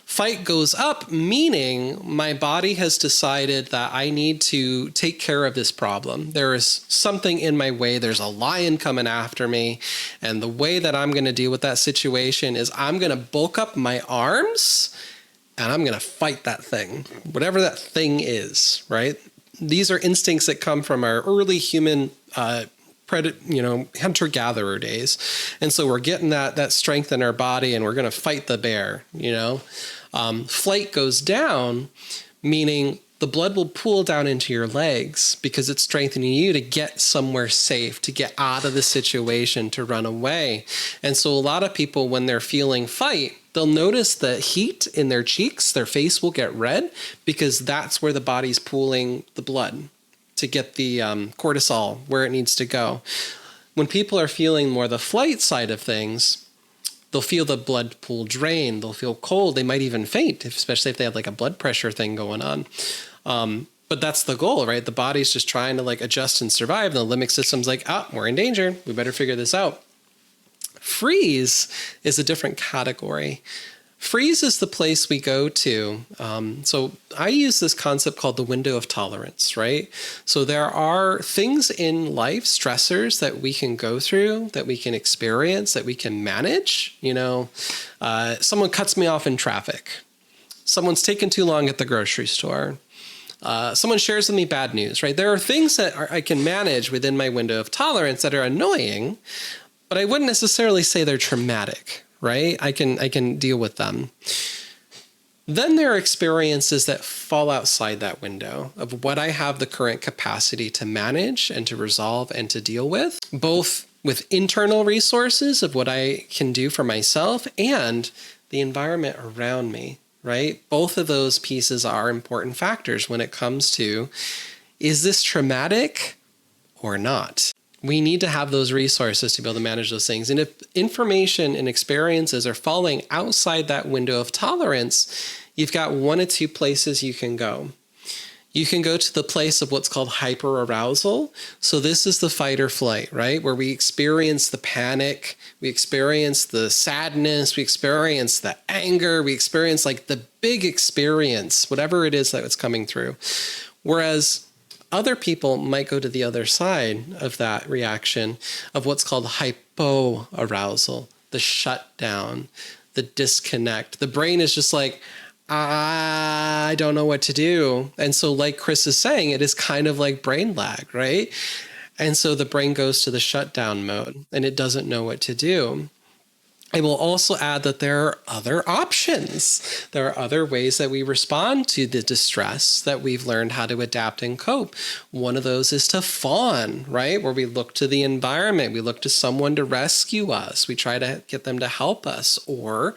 Fight goes up, meaning my body has decided that I need to take care of this problem. There is something in my way. There's a lion coming after me. And the way that I'm going to deal with that situation is I'm going to bulk up my arms and I'm going to fight that thing, whatever that thing is, right? These are instincts that come from our early human hunter-gatherer days. And so we're getting that strength in our body and we're going to fight the bear, Flight goes down, meaning the blood will pool down into your legs because it's strengthening you to get somewhere safe, to get out of the situation, to run away. And so a lot of people, when they're feeling fight, they'll notice the heat in their cheeks, their face will get red because that's where the body's pooling the blood to get the cortisol where it needs to go. When people are feeling more the flight side of things, they'll feel the blood pool drain. They'll feel cold. They might even faint, especially if they have like a blood pressure thing going on. But that's the goal, right? The body's just trying to adjust and survive. And the limbic system's like, we're in danger. We better figure this out. Freeze is a different category. Freeze is the place we go to. So I use this concept called the window of tolerance, right? So there are things in life, stressors that we can go through, that we can experience, that we can manage. Someone cuts me off in traffic. Someone's taken too long at the grocery store. Someone shares with me bad news, right? There are things that I can manage within my window of tolerance that are annoying, but I wouldn't necessarily say they're traumatic, right? I can deal with them. Then there are experiences that fall outside that window of what I have the current capacity to manage and to resolve and to deal with, both with internal resources of what I can do for myself and the environment around me, right? Both of those pieces are important factors when it comes to, is this traumatic or not? We need to have those resources to be able to manage those things. And if information and experiences are falling outside that window of tolerance, you've got one of two places you can go. You can go to the place of what's called hyperarousal. So this is the fight or flight, right? Where we experience the panic, we experience the sadness, we experience the anger, we experience like the big experience, whatever it is that it's coming through. Whereas other people might go to the other side of that reaction of what's called hypoarousal, the shutdown, the disconnect. The brain is just like, I don't know what to do. And so like Chris is saying, it is kind of like brain lag, right? And so the brain goes to the shutdown mode and it doesn't know what to do. I will also add that there are other options. There are other ways that we respond to the distress that we've learned how to adapt and cope. One of those is to fawn, right? Where we look to the environment. We look to someone to rescue us. We try to get them to help us. Or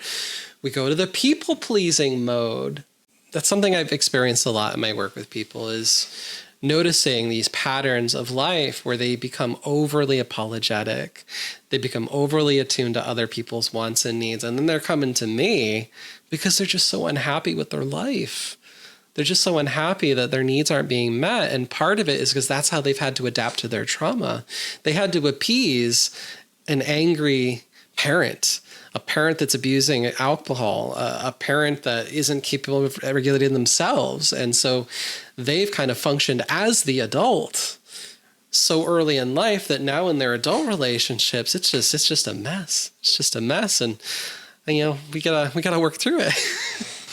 we go to the people-pleasing mode. That's something I've experienced a lot in my work with people, is noticing these patterns of life where they become overly apologetic. They become overly attuned to other people's wants and needs. And then they're coming to me because they're just so unhappy with their life. They're just so unhappy that their needs aren't being met. And part of it is because that's how they've had to adapt to their trauma. They had to appease an angry parent, a parent that's abusing alcohol, a parent that isn't capable of regulating themselves. And so they've kind of functioned as the adult so early in life that now in their adult relationships, it's just a mess. It's just a mess. And you know, we gotta work through it.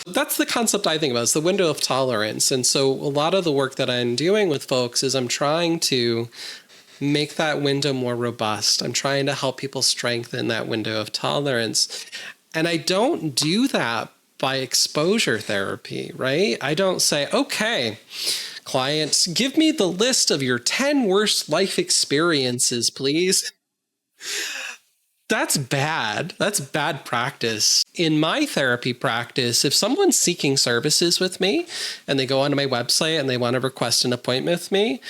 That's the concept I think about. It's the window of tolerance. And so a lot of the work that I'm doing with folks is I'm trying to make that window more robust. I'm trying to help people strengthen that window of tolerance. And I don't do that by exposure therapy, right? I don't say, okay, clients, give me the list of your 10 worst life experiences, please. That's bad. That's bad practice. In my therapy practice, if someone's seeking services with me and they go onto my website and they want to request an appointment with me,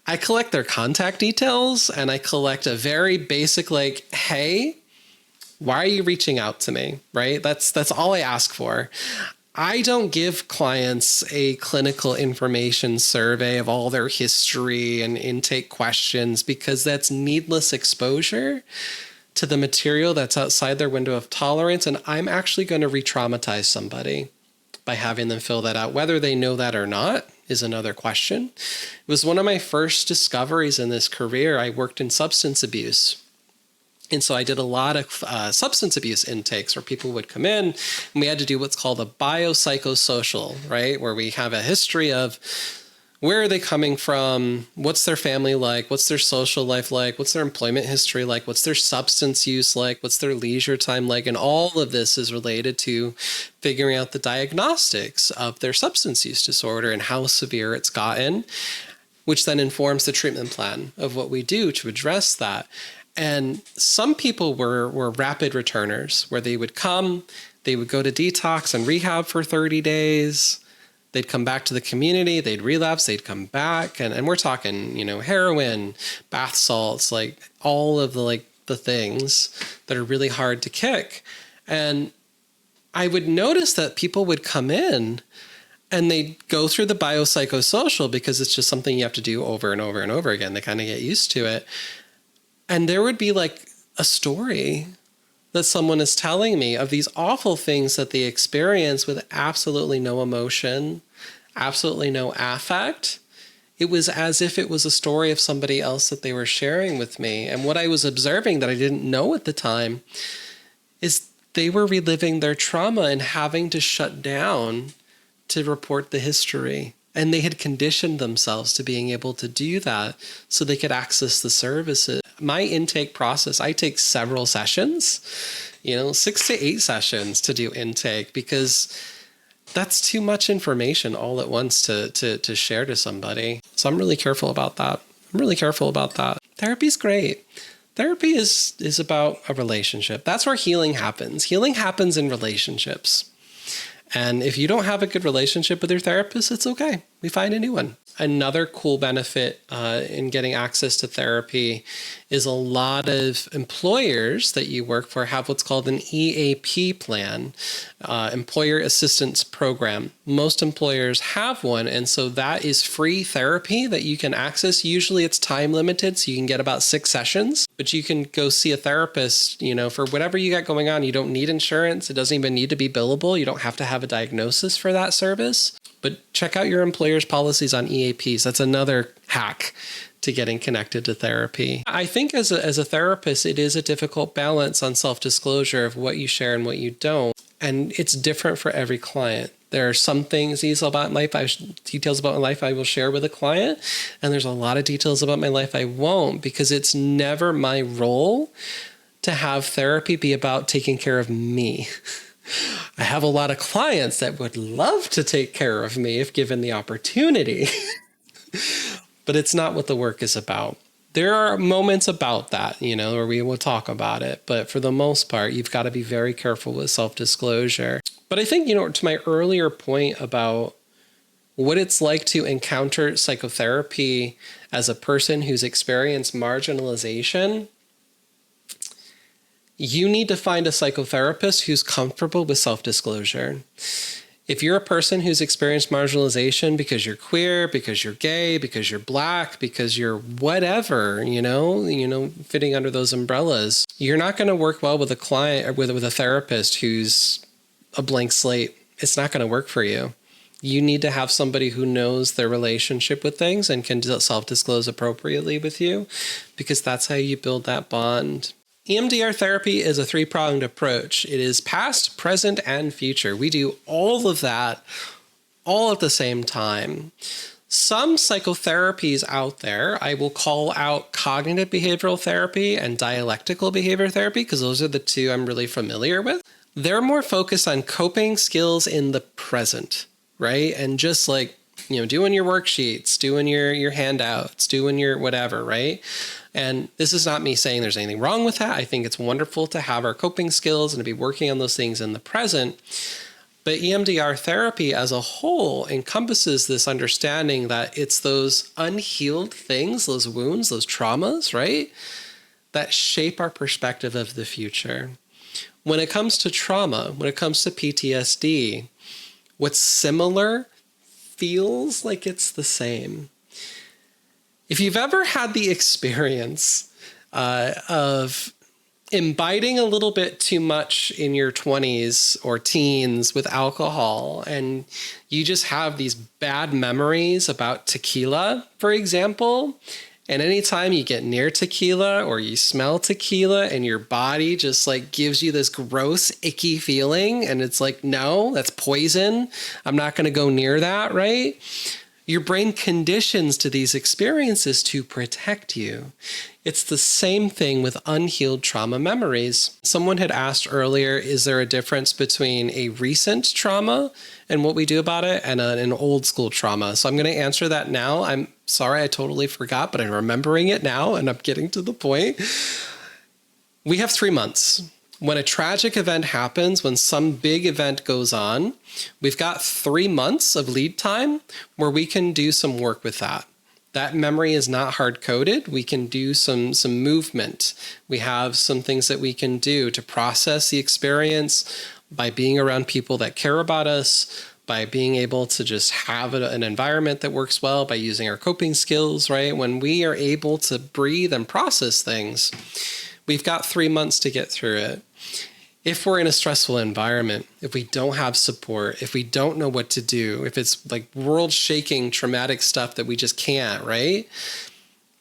I collect their contact details and I collect a very basic, like, hey, why are you reaching out to me? Right? That's all I ask for. I don't give clients a clinical information survey of all their history and intake questions because that's needless exposure to the material that's outside their window of tolerance. And I'm actually going to re-traumatize somebody by having them fill that out. Whether they know that or not is another question. It was one of my first discoveries in this career. I worked in substance abuse. And so I did a lot of substance abuse intakes where people would come in and we had to do what's called a biopsychosocial, right? Where we have a history of where are they coming from? What's their family like? What's their social life like? What's their employment history like? What's their substance use like? What's their leisure time like? And all of this is related to figuring out the diagnostics of their substance use disorder and how severe it's gotten, which then informs the treatment plan of what we do to address that. And some people were rapid returners where they would come, they would go to detox and rehab for 30 days. They'd come back to the community, they'd relapse, they'd come back. And we're talking, heroin, bath salts, like all of the things that are really hard to kick. And I would notice that people would come in and they'd go through the biopsychosocial because it's just something you have to do over and over and over again. They kind of get used to it. And there would be like a story that someone is telling me of these awful things that they experience with absolutely no emotion, absolutely no affect. It was as if it was a story of somebody else that they were sharing with me. And what I was observing that I didn't know at the time is they were reliving their trauma and having to shut down to report the history. And they had conditioned themselves to being able to do that so they could access the services. My intake process, I take several sessions, 6 to 8 sessions to do intake, because that's too much information all at once to share to somebody. So I'm really careful about that. Therapy's great. Therapy is about a relationship. That's where healing happens. Healing happens in relationships. And if you don't have a good relationship with your therapist, it's okay. We find a new one. Another cool benefit in getting access to therapy is a lot of employers that you work for have what's called an EAP plan, Employer Assistance Program. Most employers have one, and so that is free therapy that you can access. Usually it's time limited, so you can get about 6 sessions, but you can go see a therapist, for whatever you got going on. You don't need insurance. It doesn't even need to be billable. You don't have to have a diagnosis for that service. But check out your employer's policies on EAPs. That's another hack to getting connected to therapy. I think as a therapist, it is a difficult balance on self-disclosure of what you share and what you don't. And it's different for every client. There are some things, details about my life I will share with a client. And there's a lot of details about my life I won't, because it's never my role to have therapy be about taking care of me. I have a lot of clients that would love to take care of me if given the opportunity, but it's not what the work is about. There are moments about that, where we will talk about it, but for the most part, you've got to be very careful with self-disclosure. But I think, to my earlier point about what it's like to encounter psychotherapy as a person who's experienced marginalization, you need to find a psychotherapist who's comfortable with self-disclosure. If you're a person who's experienced marginalization because you're queer, because you're gay, because you're Black, because you're whatever, fitting under those umbrellas, you're not going to work well with a client or with a therapist who's a blank slate. It's not going to work for you. You need to have somebody who knows their relationship with things and can self-disclose appropriately with you, because that's how you build that bond. EMDR therapy is a 3-pronged approach. It is past, present, and future. We do all of that all at the same time. Some psychotherapies out there, I will call out cognitive behavioral therapy and dialectical behavior therapy, because those are the two I'm really familiar with. They're more focused on coping skills in the present, right? And just doing your worksheets, doing your handouts, doing your whatever, right? And this is not me saying there's anything wrong with that. I think it's wonderful to have our coping skills and to be working on those things in the present. But EMDR therapy as a whole encompasses this understanding that it's those unhealed things, those wounds, those traumas, right, that shape our perspective of the future. When it comes to trauma, when it comes to PTSD, what's similar feels like it's the same. If you've ever had the experience of imbibing a little bit too much in your 20s or teens with alcohol, and you just have these bad memories about tequila, for example, and anytime you get near tequila or you smell tequila and your body just gives you this gross, icky feeling, and it's no, that's poison. I'm not going to go near that, right? Your brain conditions to these experiences to protect you. It's the same thing with unhealed trauma memories. Someone had asked earlier, is there a difference between a recent trauma and what we do about it and an old school trauma? So I'm going to answer that now. I'm sorry, I totally forgot, but I'm remembering it now and I'm getting to the point. We have 3 months. When a tragic event happens, when some big event goes on, we've got 3 months of lead time where we can do some work with that. That memory is not hard-coded. We can do some movement. We have some things that we can do to process the experience by being around people that care about us, by being able to just have an environment that works well, by using our coping skills, right? When we are able to breathe and process things, we've got 3 months to get through it. If we're in a stressful environment, if we don't have support, if we don't know what to do, if it's world-shaking traumatic stuff that we just can't, right?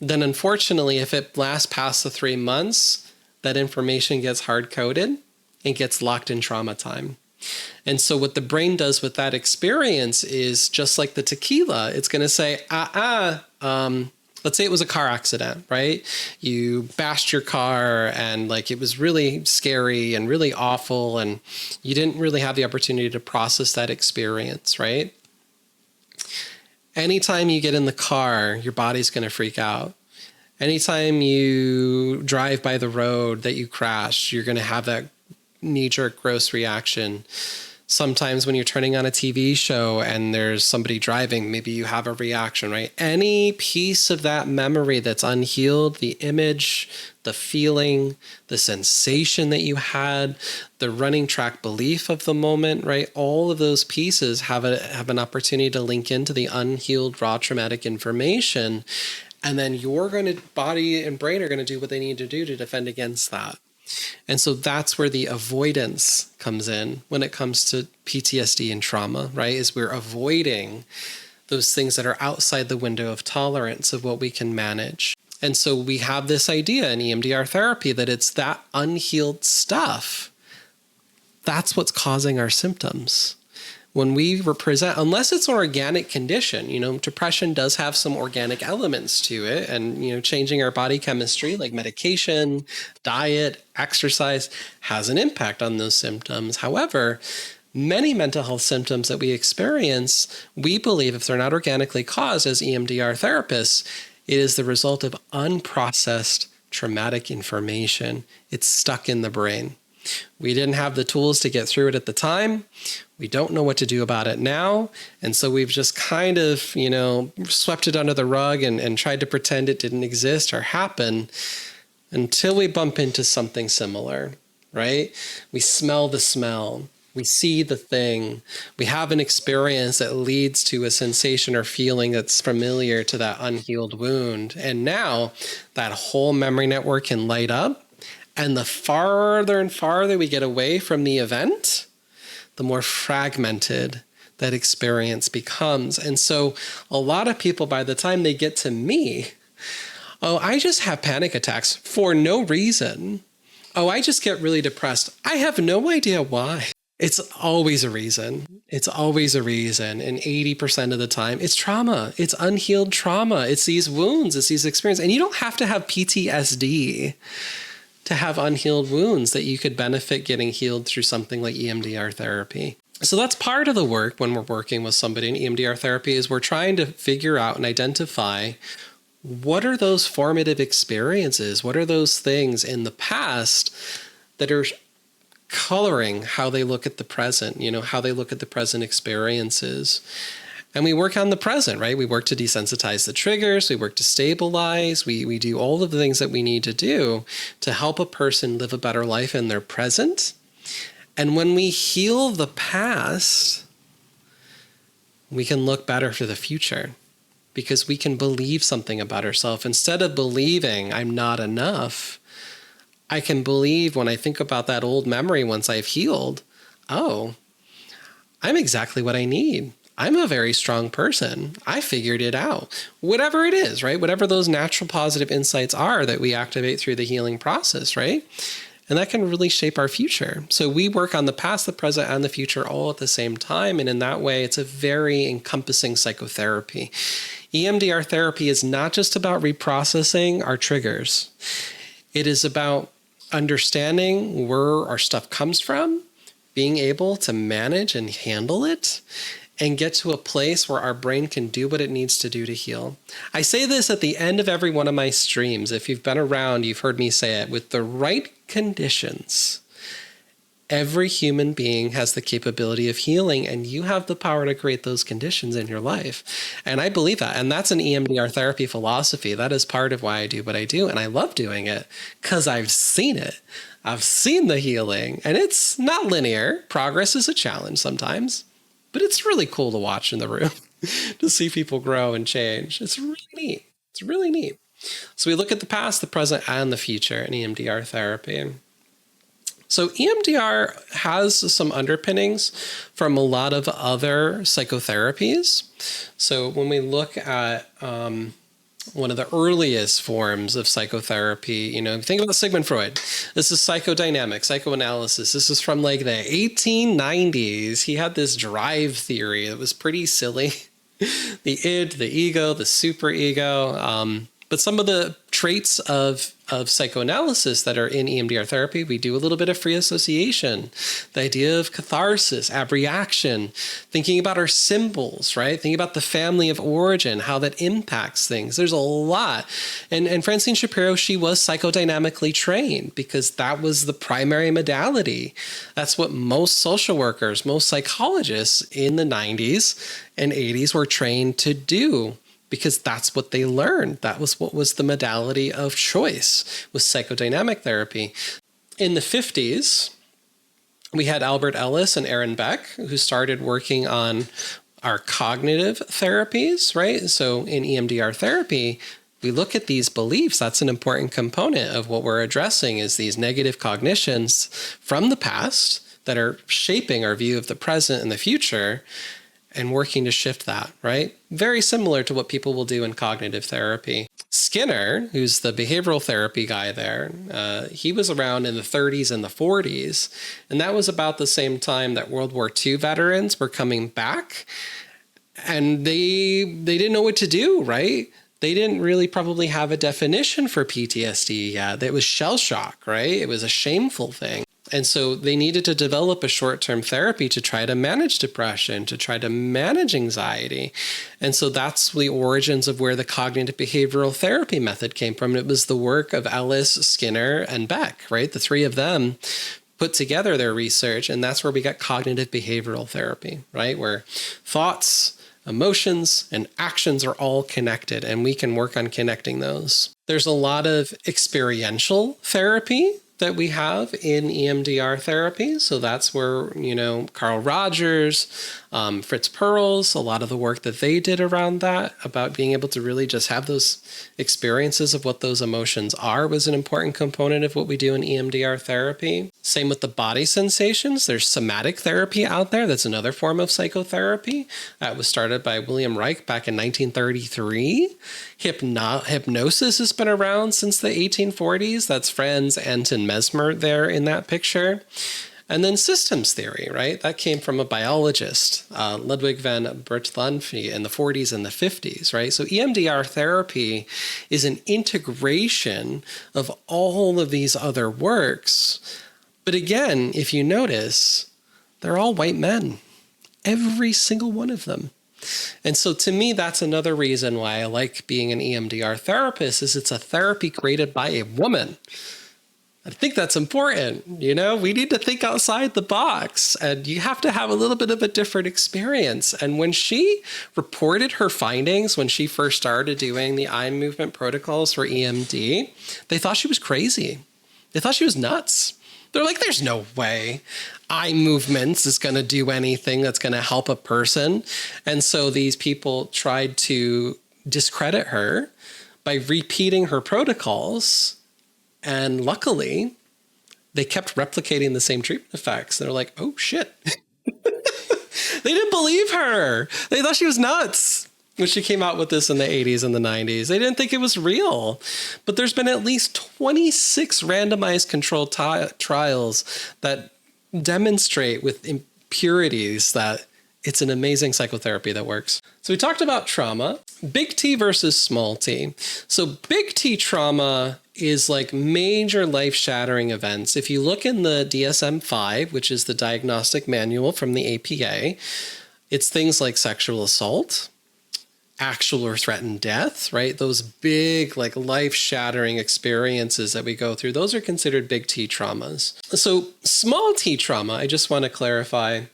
Then unfortunately, if it lasts past the 3 months, that information gets hard-coded and gets locked in trauma time. And so what the brain does with that experience is just like the tequila, it's going to say, let's say it was a car accident, right? You bashed your car and like it was really scary and really awful, and you didn't really have the opportunity to process that experience, right? Anytime you get in the car, your body's going to freak out. Anytime you drive by the road that you crashed, you're going to have that knee-jerk gross reaction. Sometimes when you're turning on a TV show and there's somebody driving, maybe you have a reaction, right? Any piece of that memory that's unhealed, the image, the feeling, the sensation that you had, the running track belief of the moment, right? All of those pieces have an opportunity to link into the unhealed raw traumatic information. And then body and brain are going to do what they need to do to defend against that. And so that's where the avoidance comes in when it comes to PTSD and trauma, right? Is we're avoiding those things that are outside the window of tolerance of what we can manage. And so we have this idea in EMDR therapy that it's that unhealed stuff. That's what's causing our symptoms. When we represent, unless it's an organic condition, depression does have some organic elements to it, and, changing our body chemistry like medication, diet, exercise has an impact on those symptoms. However, many mental health symptoms that we experience, we believe if they're not organically caused as EMDR therapists, it is the result of unprocessed traumatic information. It's stuck in the brain. We didn't have the tools to get through it at the time. We don't know what to do about it now. And so we've just kind of, swept it under the rug and tried to pretend it didn't exist or happen until we bump into something similar, right? We smell the smell. We see the thing. We have an experience that leads to a sensation or feeling that's familiar to that unhealed wound. And now that whole memory network can light up. And the farther and farther we get away from the event, the more fragmented that experience becomes. And so a lot of people, by the time they get to me, I just have panic attacks for no reason. I just get really depressed. I have no idea why. It's always a reason. It's always a reason. And 80% of the time, it's trauma. It's unhealed trauma. It's these wounds. It's these experiences. And you don't have to have PTSD to have unhealed wounds that you could benefit getting healed through something like EMDR therapy. So that's part of the work when we're working with somebody in EMDR therapy is we're trying to figure out and identify what are those formative experiences? What are those things in the past that are coloring how they look at the present, how they look at the present experiences. And we work on the present, right? We work to desensitize the triggers. We work to stabilize. We do all of the things that we need to do to help a person live a better life in their present. And when we heal the past, we can look better for the future because we can believe something about ourselves. Instead of believing I'm not enough, I can believe when I think about that old memory once I've healed, I'm exactly what I need. I'm a very strong person. I figured it out. Whatever it is, right? Whatever those natural positive insights are that we activate through the healing process, right? And that can really shape our future. So we work on the past, the present, and the future all at the same time. And in that way, it's a very encompassing psychotherapy. EMDR therapy is not just about reprocessing our triggers. It is about understanding where our stuff comes from, being able to manage and handle it, and get to a place where our brain can do what it needs to do to heal. I say this at the end of every one of my streams. If you've been around, you've heard me say it. With the right conditions, every human being has the capability of healing, and you have the power to create those conditions in your life. And I believe that. And that's an EMDR therapy philosophy. That is part of why I do what I do. And I love doing it because I've seen it. I've seen the healing, and it's not linear. Progress is a challenge sometimes. But it's really cool to watch in the room to see people grow and change. It's really neat. It's really neat. So we look at the past, the present, and the future in EMDR therapy. So EMDR has some underpinnings from a lot of other psychotherapies. So when we look at one of the earliest forms of psychotherapy. Think about Sigmund Freud. This is psychodynamic psychoanalysis. This is from like the 1890s. He had this drive theory that was pretty silly. The id, the ego, the superego. But some of the traits of psychoanalysis that are in EMDR therapy, we do a little bit of free association, the idea of catharsis, abreaction, thinking about our symbols, right? Thinking about the family of origin, how that impacts things. There's a lot. And Francine Shapiro, she was psychodynamically trained because that was the primary modality. That's what most social workers, most psychologists in the 90s and 80s were trained to do, because that's what they learned. That was what was the modality of choice, was psychodynamic therapy. In the 50s, we had Albert Ellis and Aaron Beck, who started working on our cognitive therapies, right? So in EMDR therapy, we look at these beliefs. That's an important component of what we're addressing, is these negative cognitions from the past that are shaping our view of the present and the future, and working to shift that, right? Very similar to what people will do in cognitive therapy. Skinner, who's the behavioral therapy guy there, he was around in the 30s and the 40s, and that was about the same time that World War II veterans were coming back, and they didn't know what to do, right? They didn't really probably have a definition for PTSD yet. It was shell shock, right? It was a shameful thing. And so they needed to develop a short-term therapy to try to manage depression, to try to manage anxiety. And so that's the origins of where the cognitive behavioral therapy method came from. It was the work of Ellis, Skinner, and Beck, right? The three of them put together their research, and that's where we got cognitive behavioral therapy, right? Where thoughts, emotions, and actions are all connected, and we can work on connecting those. There's a lot of experiential therapy that we have in EMDR therapy. So that's where, Carl Rogers, Fritz Perls, a lot of the work that they did around that, about being able to really just have those experiences of what those emotions are, was an important component of what we do in EMDR therapy. Same with the body sensations. There's somatic therapy out there. That's another form of psychotherapy. That was started by William Reich back in 1933. Hypnosis has been around since the 1840s. That's Franz Anton Mesmer there in that picture. And then systems theory, right? That came from a biologist, Ludwig van Bertalanffy, in the 40s and the 50s, right? So EMDR therapy is an integration of all of these other works. But again, if you notice, they're all white men, every single one of them. And so to me, that's another reason why I like being an EMDR therapist, is it's a therapy created by a woman. I think that's important. We need to think outside the box, and you have to have a little bit of a different experience. And when she reported her findings, when she first started doing the eye movement protocols for EMD, they thought she was crazy. They thought she was nuts. They're like, there's no way eye movements is going to do anything that's going to help a person. And so these people tried to discredit her by repeating her protocols. And luckily, they kept replicating the same treatment effects. They're like, oh, shit. They didn't believe her. They thought she was nuts when she came out with this in the 80s and the 90s. They didn't think it was real. But there's been at least 26 randomized controlled trials that demonstrate with impurities that it's an amazing psychotherapy that works. So we talked about trauma, big T versus small t. So big T trauma is like major life-shattering events. If you look in the DSM-5, which is the diagnostic manual from the APA, it's things like sexual assault, actual or threatened death, right? Those big, like, life-shattering experiences that we go through, those are considered big T traumas. So small T trauma, I just want to clarify,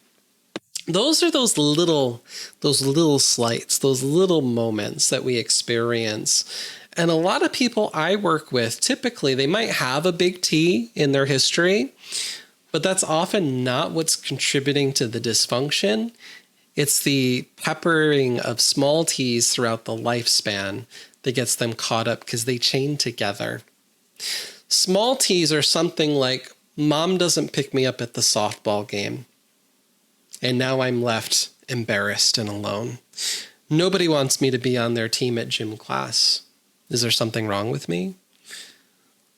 those are those little slights, those little moments that we experience. And a lot of people I work with, typically, they might have a big T in their history, but that's often not what's contributing to the dysfunction. It's the peppering of small T's throughout the lifespan that gets them caught up because they chain together. Small T's are something like, mom doesn't pick me up at the softball game, and now I'm left embarrassed and alone. Nobody wants me to be on their team at gym class. Is there something wrong with me?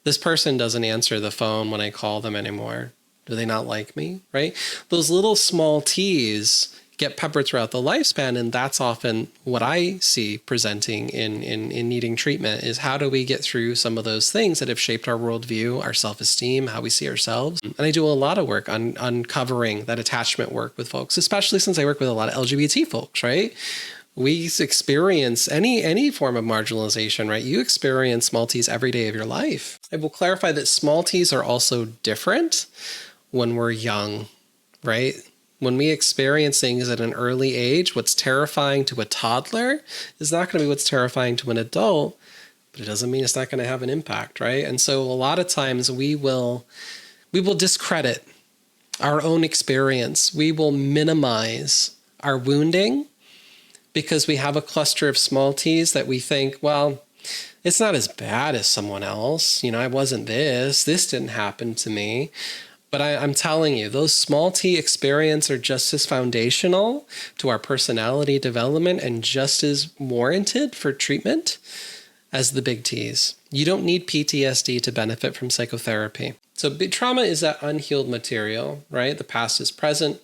This person doesn't answer the phone when I call them anymore. Do they not like me, right? Those little small T's get peppered throughout the lifespan, and that's often what I see presenting in needing treatment is how do we get through some of those things that have shaped our worldview, our self-esteem, how we see ourselves. And I do a lot of work on uncovering that attachment work with folks, especially since I work with a lot of LGBT folks, right? We experience any form of marginalization, right? You experience small T's every day of your life. I will clarify that small T's are also different when we're young, right? When we experience things at an early age, what's terrifying to a toddler is not going to be what's terrifying to an adult, but it doesn't mean it's not going to have an impact, right? And so a lot of times we will discredit our own experience. We will minimize our wounding because we have a cluster of small T's that we think, well, it's not as bad as someone else. I wasn't this didn't happen to me. But I'm telling you, those small T experiences are just as foundational to our personality development and just as warranted for treatment as the big T's. You don't need PTSD to benefit from psychotherapy. So big trauma is that unhealed material, right? The past is present.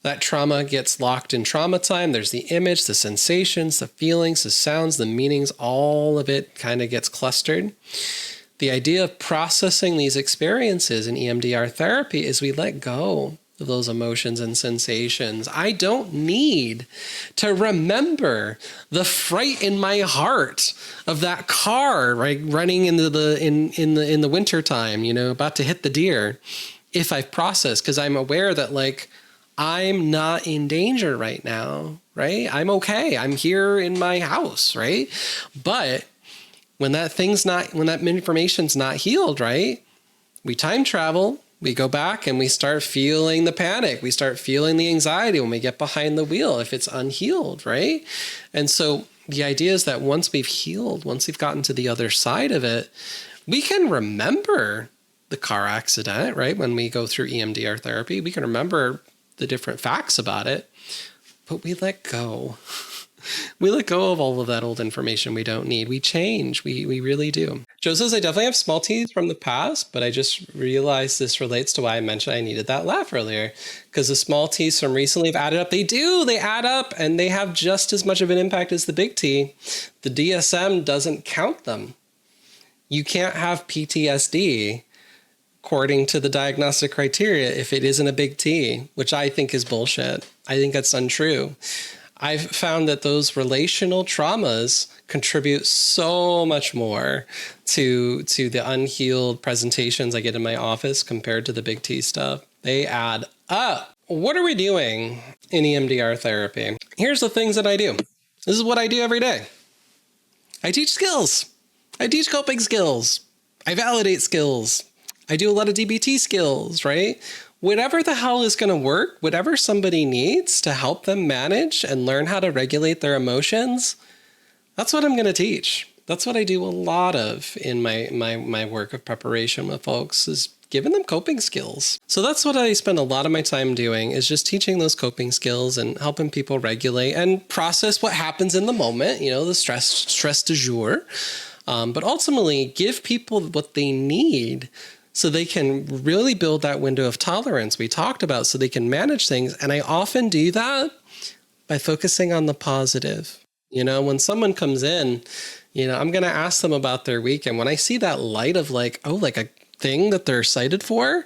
That trauma gets locked in trauma time. There's the image, the sensations, the feelings, the sounds, the meanings, all of it kind of gets clustered. The idea of processing these experiences in EMDR therapy is we let go of those emotions and sensations. I don't need to remember the fright in my heart of that car, right, running into in the winter time, about to hit the deer, if I've processed, because I'm aware that I'm not in danger right now, right? I'm okay. I'm here in my house, right? But when that information's not healed, right? We time travel, we go back and we start feeling the panic. We start feeling the anxiety when we get behind the wheel if it's unhealed, right? And so the idea is that once we've healed, once we've gotten to the other side of it, we can remember the car accident, right? When we go through EMDR therapy, we can remember the different facts about it, but we let go. We let go of all of that old information we don't need. We change. We really do. Joe says, I definitely have small T's from the past, but I just realized this relates to why I mentioned I needed that laugh earlier. Because the small T's from recently have added up. They do. They add up and they have just as much of an impact as the big T. The DSM doesn't count them. You can't have PTSD according to the diagnostic criteria if it isn't a big T, which I think is bullshit. I think that's untrue. I've found that those relational traumas contribute so much more to the unhealed presentations I get in my office compared to the big T stuff. They add up. What are we doing in EMDR therapy? Here's the things that I do. This is what I do every day. I teach skills. I teach coping skills. I validate skills. I do a lot of DBT skills, right? Whatever the hell is going to work, whatever somebody needs to help them manage and learn how to regulate their emotions, that's what I'm going to teach. That's what I do a lot of in my work of preparation with folks, is giving them coping skills. So that's what I spend a lot of my time doing, is just teaching those coping skills and helping people regulate and process what happens in the moment, the stress du jour, but ultimately give people what they need so they can really build that window of tolerance we talked about, so they can manage things. And I often do that by focusing on the positive. When someone comes in, I'm going to ask them about their weekend. When I see that light of a thing that they're excited for,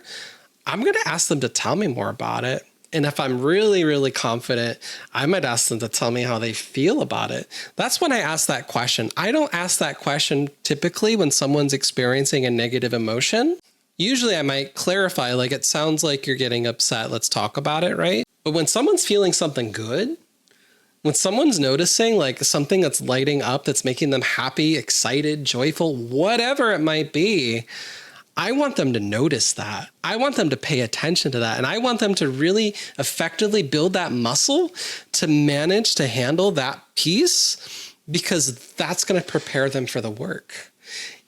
I'm going to ask them to tell me more about it. And if I'm really, really confident, I might ask them to tell me how they feel about it. That's when I ask that question. I don't ask that question typically when someone's experiencing a negative emotion. Usually I might clarify, it sounds like you're getting upset. Let's talk about it, right? But when someone's feeling something good, when someone's noticing something that's lighting up, that's making them happy, excited, joyful, whatever it might be, I want them to notice that. I want them to pay attention to that. And I want them to really effectively build that muscle to manage to handle that piece, because that's going to prepare them for the work.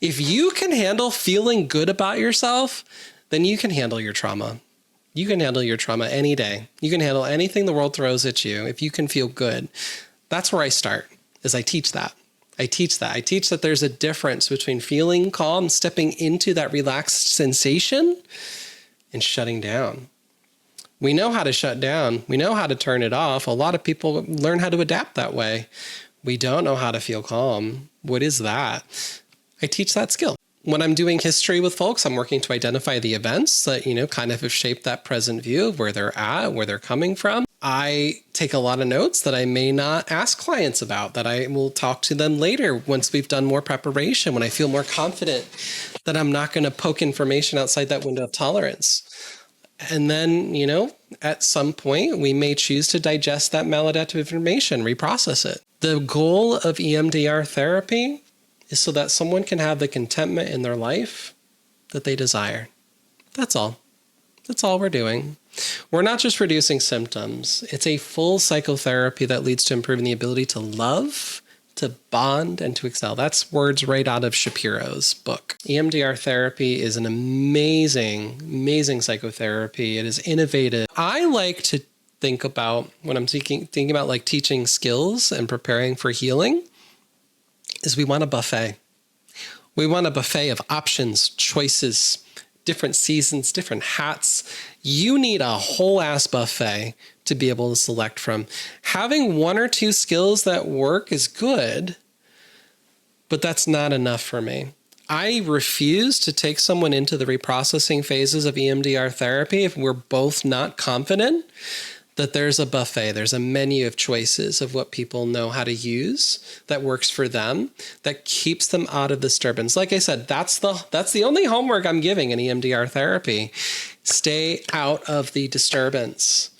If you can handle feeling good about yourself, then you can handle your trauma. You can handle your trauma any day. You can handle anything the world throws at you if you can feel good. That's where I start, is I teach that. I teach that. I teach that there's a difference between feeling calm, stepping into that relaxed sensation, and shutting down. We know how to shut down. We know how to turn it off. A lot of people learn how to adapt that way. We don't know how to feel calm. What is that? I teach that skill. When I'm doing history with folks, I'm working to identify the events that, kind of have shaped that present view of where they're at, where they're coming from. I take a lot of notes that I may not ask clients about, that I will talk to them later once we've done more preparation, when I feel more confident that I'm not going to poke information outside that window of tolerance. And then, at some point, we may choose to digest that maladaptive information, reprocess it. The goal of EMDR therapy is so that someone can have the contentment in their life that they desire. That's all. That's all we're doing. We're not just reducing symptoms. It's a full psychotherapy that leads to improving the ability to love, to bond, and to excel. That's words right out of Shapiro's book. EMDR therapy is an amazing, amazing psychotherapy. It is innovative. I like to think about, when I'm thinking about like teaching skills and preparing for healing, is we want a buffet. We want a buffet of options, choices, different seasons, different hats. You need a whole ass buffet to be able to select from. Having one or two skills that work is good, but that's not enough for me. I refuse to take someone into the reprocessing phases of EMDR therapy if we're both not confident that there's a buffet, there's a menu of choices of what people know how to use that works for them, that keeps them out of disturbance. Like I said, that's the only homework I'm giving in EMDR therapy. Stay out of the disturbance.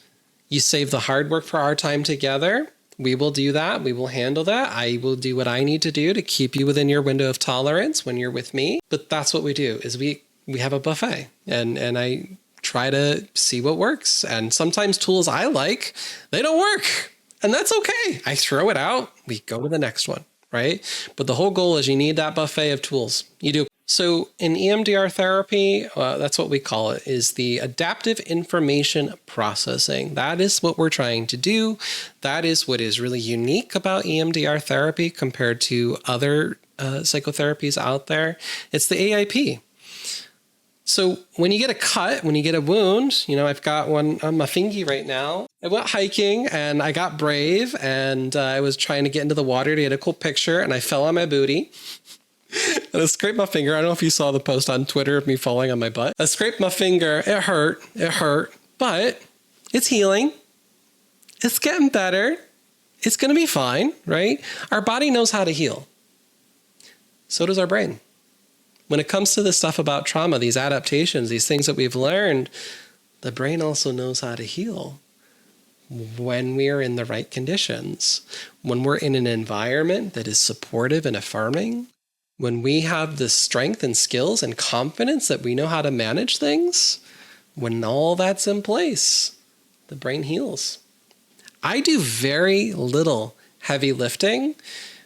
You save the hard work for our time together. We will do that. We will handle that. I will do what I need to do to keep you within your window of tolerance when you're with me. But that's what we do, is we have a buffet, and I try to see what works. And sometimes tools I like, they don't work. And that's okay. I throw it out. We go to the next one, right? But the whole goal is you need that buffet of tools. You do. So in EMDR therapy, that's what we call it, is the adaptive information processing. That is what we're trying to do. That is what is really unique about EMDR therapy compared to other psychotherapies out there. It's the AIP. So when you get a cut, when you get a wound, I've got one on my fingy right now. I went hiking and I got brave, and I was trying to get into the water to get a cool picture, and I fell on my booty. And I scraped my finger. I don't know if you saw the post on Twitter of me falling on my butt. I scraped my finger. It hurt, but it's healing. It's getting better. It's going to be fine, right? Our body knows how to heal. So does our brain. When it comes to this stuff about trauma, these adaptations, these things that we've learned, the brain also knows how to heal when we are in the right conditions, when we're in an environment that is supportive and affirming, when we have the strength and skills and confidence that we know how to manage things, when all that's in place, the brain heals. I do very little heavy lifting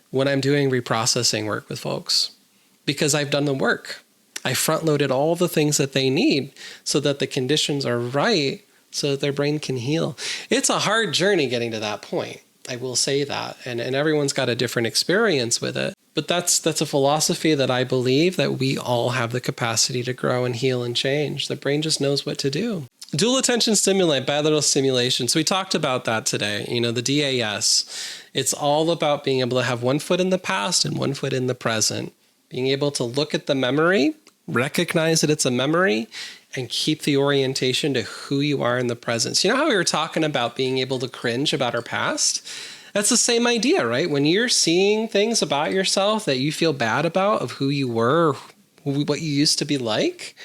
when I'm doing reprocessing work with folks, because I've done the work. I front-loaded all the things that they need so that the conditions are right so that their brain can heal. It's a hard journey getting to that point. I will say that. And everyone's got a different experience with it. But that's a philosophy that I believe that we all have the capacity to grow and heal and change. The brain just knows what to do. Dual attention stimulant, bilateral stimulation. So we talked about that today. The DAS. It's all about being able to have one foot in the past and one foot in the present. Being able to look at the memory, recognize that it's a memory, and keep the orientation to who you are in the present. So how we were talking about being able to cringe about our past? That's the same idea, right? When you're seeing things about yourself that you feel bad about, of who you were, what you used to be like,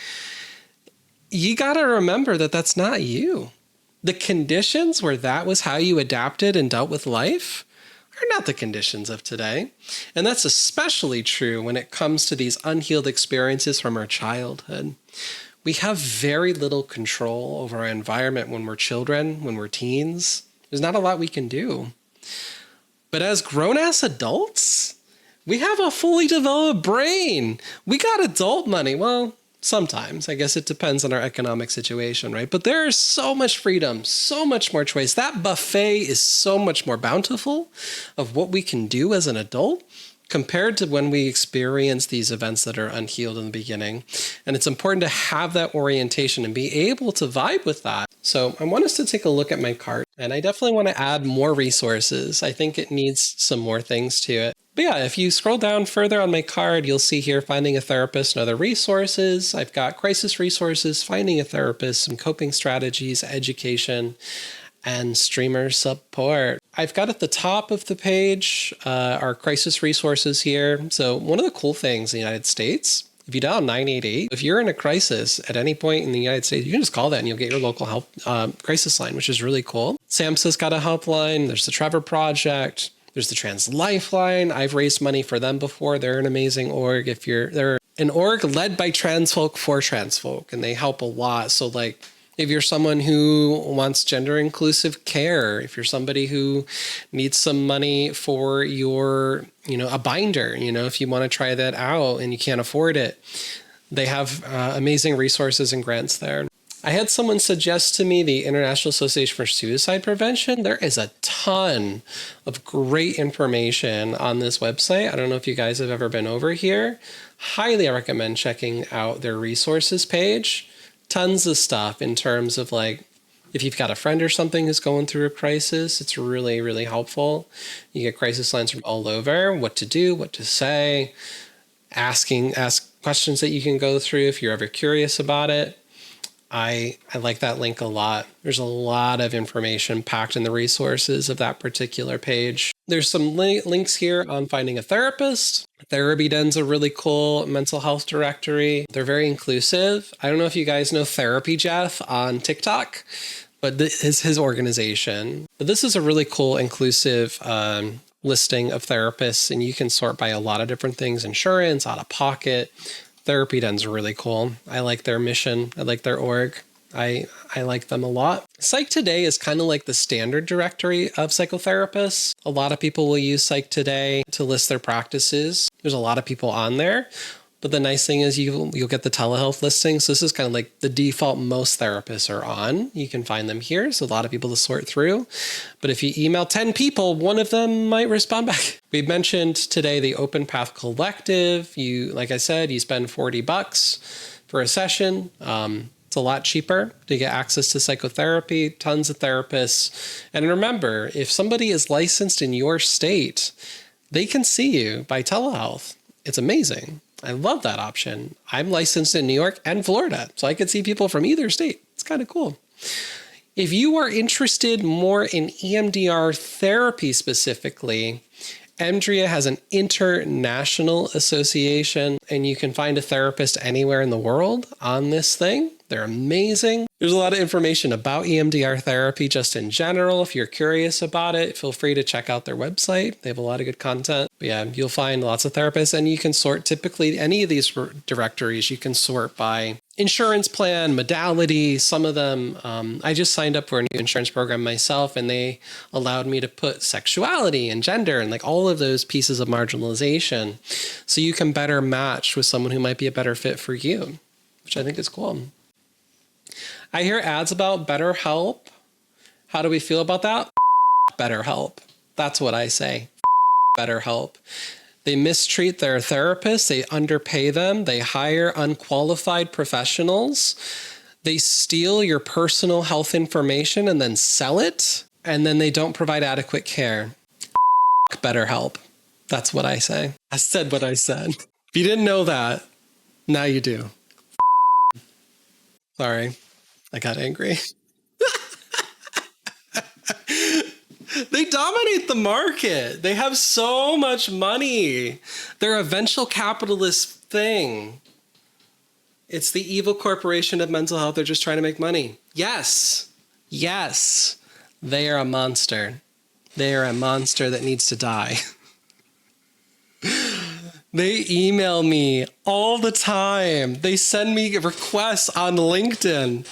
you got to remember that that's not you. The conditions where that was how you adapted and dealt with life are not the conditions of today. And that's especially true when it comes to these unhealed experiences from our childhood. We have very little control over our environment when we're children, when we're teens. There's not a lot we can do. But as grown-ass adults, we have a fully developed brain. We got adult money. Well, sometimes. I guess it depends on our economic situation, right? But there is so much freedom, so much more choice. That buffet is so much more bountiful of what we can do as an adult compared to when we experience these events that are unhealed in the beginning. And it's important to have that orientation and be able to vibe with that. So I want us to take a look at my cart, and I definitely want to add more resources. I think it needs some more things to it. But yeah, if you scroll down further on my card, you'll see here finding a therapist and other resources. I've got crisis resources, finding a therapist, some coping strategies, education, and streamer support. I've got at the top of the page our crisis resources here. So one of the cool things in the United States, if you dial 988, if you're in a crisis at any point in the United States, you can just call that and you'll get your local help crisis line, which is really cool. SAMHSA's got a helpline. There's the Trevor Project. There's the Trans Lifeline. I've raised money for them before. They're an amazing org. They're an org led by trans folk for trans folk, and they help a lot. So like, if you're someone who wants gender inclusive care, if you're somebody who needs some money for your, a binder, if you want to try that out and you can't afford it, they have amazing resources and grants there. I had someone suggest to me the International Association for Suicide Prevention. There is a ton of great information on this website. I don't know if you guys have ever been over here. Highly recommend checking out their resources page. Tons of stuff in terms of like, if you've got a friend or something who's going through a crisis, it's really, really helpful. You get crisis lines from all over, what to do, what to say, ask questions that you can go through if you're ever curious about it. I like that link a lot. There's a lot of information packed in the resources of that particular page. There's some links here on finding a therapist. Therapy Den's a really cool mental health directory. They're very inclusive. I don't know if you guys know Therapy Jeff on TikTok, but this is his organization. But this is a really cool, inclusive listing of therapists, and you can sort by a lot of different things: insurance, out of pocket. Therapy Den's really cool. I like their mission. I like their org. I like them a lot. Psych Today is kind of like the standard directory of psychotherapists. A lot of people will use Psych Today to list their practices. There's a lot of people on there. But the nice thing is you'll get the telehealth listings. So this is kind of like the default most therapists are on. You can find them here. So a lot of people to sort through. But if you email 10 people, one of them might respond back. We mentioned today the Open Path Collective. Like I said, you spend $40 for a session. It's a lot cheaper to get access to psychotherapy, tons of therapists. And remember, if somebody is licensed in your state, they can see you by telehealth. It's amazing. I love that option. I'm licensed in New York and Florida, so I could see people from either state. It's kind of cool. If you are interested more in EMDR therapy specifically, EMDRIA has an international association, and you can find a therapist anywhere in the world on this thing. They're amazing. There's a lot of information about EMDR therapy just in general. If you're curious about it, feel free to check out their website. They have a lot of good content. But yeah, you'll find lots of therapists, and you can sort typically any of these directories. You can sort by insurance plan, modality. Some of them, I just signed up for a new insurance program myself, and they allowed me to put sexuality and gender and like all of those pieces of marginalization, so you can better match with someone who might be a better fit for you, which I think is cool. I hear ads about BetterHelp. How do we feel about that? BetterHelp. That's what I say. BetterHelp. They mistreat their therapists. They underpay them. They hire unqualified professionals. They steal your personal health information and then sell it. And then they don't provide adequate care. BetterHelp. That's what I say. I said what I said. If you didn't know that, now you do. Sorry. I got angry. They dominate the market. They have so much money. They're a venture capitalist thing. It's the evil corporation of mental health. They're just trying to make money. Yes. Yes. They are a monster. They are a monster that needs to die. They email me all the time. They send me requests on LinkedIn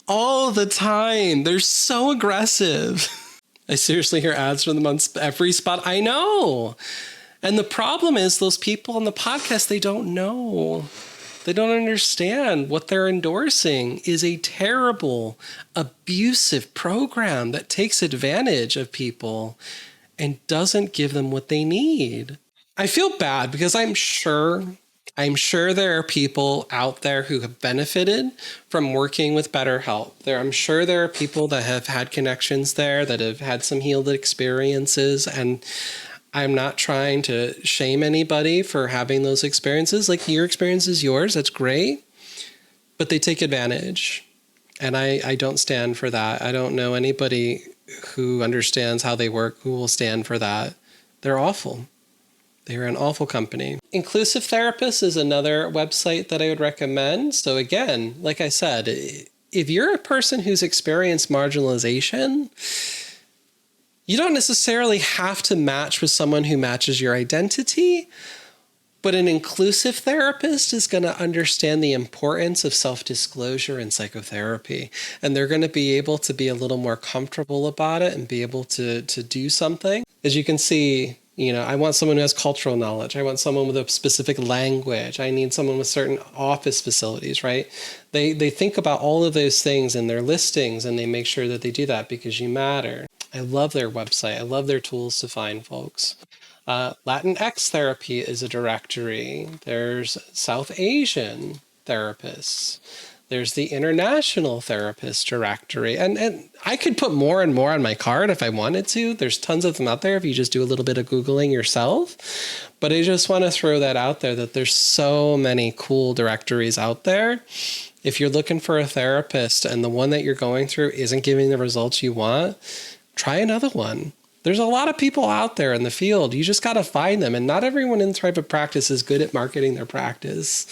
all the time. They're so aggressive. I seriously hear ads from them on every spot. I know. And the problem is those people on the podcast, they don't know. They don't understand what they're endorsing is a terrible, abusive program that takes advantage of people and doesn't give them what they need. I feel bad because I'm sure there are people out there who have benefited from working with BetterHelp. I'm sure there are people that have had connections there, that have had some healed experiences, and I'm not trying to shame anybody for having those experiences. Like, your experience is yours, that's great, but they take advantage. And I don't stand for that. I don't know anybody who understands how they work who will stand for that. They're awful. They're an awful company. Inclusive Therapist is another website that I would recommend. So again, like I said, if you're a person who's experienced marginalization, you don't necessarily have to match with someone who matches your identity, but an inclusive therapist is going to understand the importance of self-disclosure in psychotherapy. And they're going to be able to be a little more comfortable about it and be able to do something. As you can see, I want someone who has cultural knowledge. I want someone with a specific language. I need someone with certain office facilities, right? They think about all of those things in their listings, and they make sure that they do that because you matter. I love their website. I love their tools to find folks. Latinx therapy is a directory. There's South Asian therapists. There's the International Therapist Directory. And I could put more and more on my card if I wanted to. There's tons of them out there if you just do a little bit of Googling yourself. But I just want to throw that out there, that there's so many cool directories out there. If you're looking for a therapist and the one that you're going through isn't giving the results you want, try another one. There's a lot of people out there in the field. You just got to find them. And not everyone in private practice is good at marketing their practice.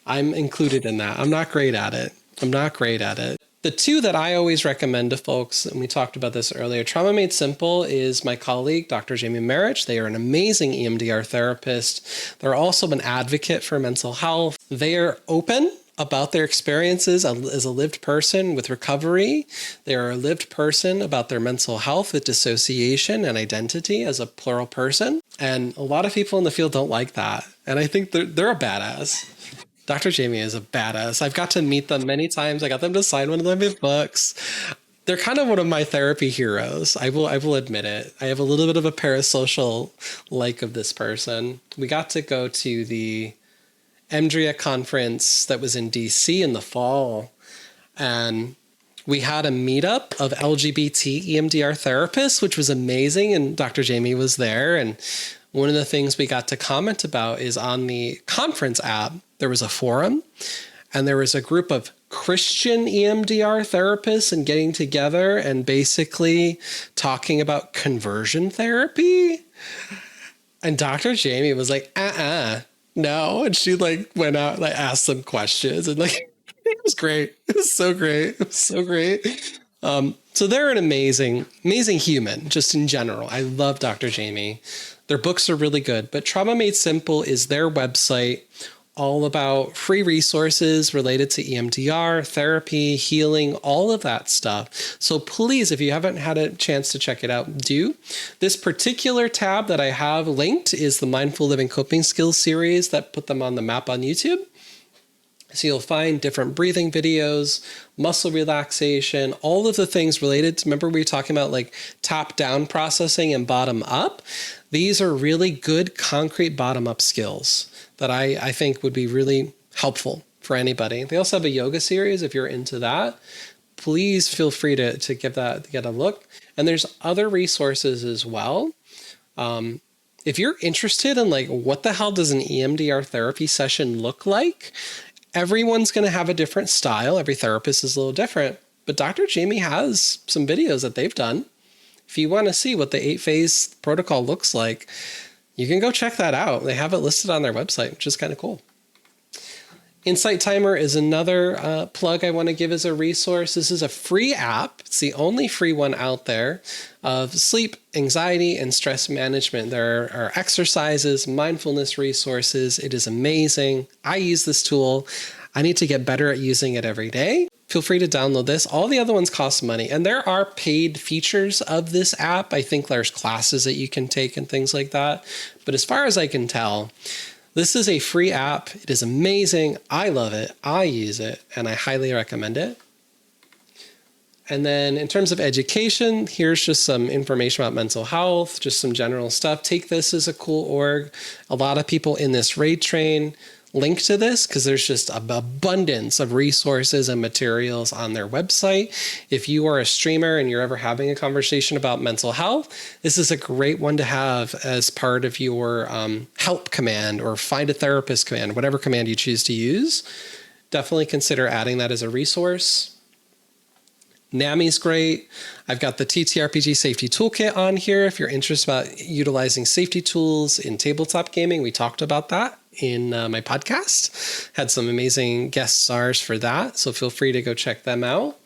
I'm included in that. I'm not great at it. The two that I always recommend to folks, and we talked about this earlier, Trauma Made Simple is my colleague, Dr. Jamie Marich. They are an amazing EMDR therapist. They're also an advocate for mental health. They are open about their experiences as a lived person with recovery. They are a lived person about their mental health with dissociation and identity as a plural person. And a lot of people in the field don't like that. And I think they're a badass. Dr. Jamie is a badass. I've got to meet them many times. I got them to sign one of my books. They're kind of one of my therapy heroes. I will admit it. I have a little bit of a parasocial like of this person. We got to go to the EMDR conference that was in DC in the fall, and we had a meetup of LGBT EMDR therapists, which was amazing, and Dr. Jamie was there. And one of the things we got to comment about is on the conference app, there was a forum, and there was a group of Christian EMDR therapists and getting together and basically talking about conversion therapy. And Dr. Jamie was like, no. And she went out and asked some questions, and it was great. It was so great. It was so great. So they're an amazing, amazing human just in general. I love Dr. Jamie. Their books are really good, but Trauma Made Simple is their website, all about free resources related to EMDR, therapy, healing, all of that stuff. So please, if you haven't had a chance to check it out, do. This particular tab that I have linked is the Mindful Living Coping Skills series that put them on the map on YouTube. So you'll find different breathing videos, muscle relaxation, all of the things related to, remember we were talking about top-down processing and bottom-up? These are really good concrete bottom-up skills that I think would be really helpful for anybody. They also have a yoga series if you're into that. Please feel free to get a look. And there's other resources as well. If you're interested in what the hell does an EMDR therapy session look like, everyone's going to have a different style. Every therapist is a little different. But Dr. Jamie has some videos that they've done. If you want to see what the 8-phase protocol looks like, you can go check that out. They have it listed on their website, which is kind of cool. Insight Timer is another plug I want to give as a resource. This is a free app. It's the only free one out there of sleep, anxiety, and stress management. There are exercises, mindfulness resources. It is amazing. I use this tool. I need to get better at using it every day. Feel free to download this. All the other ones cost money, and there are paid features of this app. I think there's classes that you can take and things like that. But as far as I can tell, this is a free app. It is amazing. I love it. I use it, and I highly recommend it. And then in terms of education, here's just some information about mental health, just some general stuff. Take This as a cool org. A lot of people in this raid train link to this because there's just an abundance of resources and materials on their website. If you are a streamer and you're ever having a conversation about mental health, this is a great one to have as part of your help command or find a therapist command, whatever command you choose to use. Definitely consider adding that as a resource. NAMI's great. I've got the TTRPG Safety Toolkit on here. If you're interested about utilizing safety tools in tabletop gaming, we talked about that in my podcast. Had some amazing guest stars for that, so feel free to go check them out.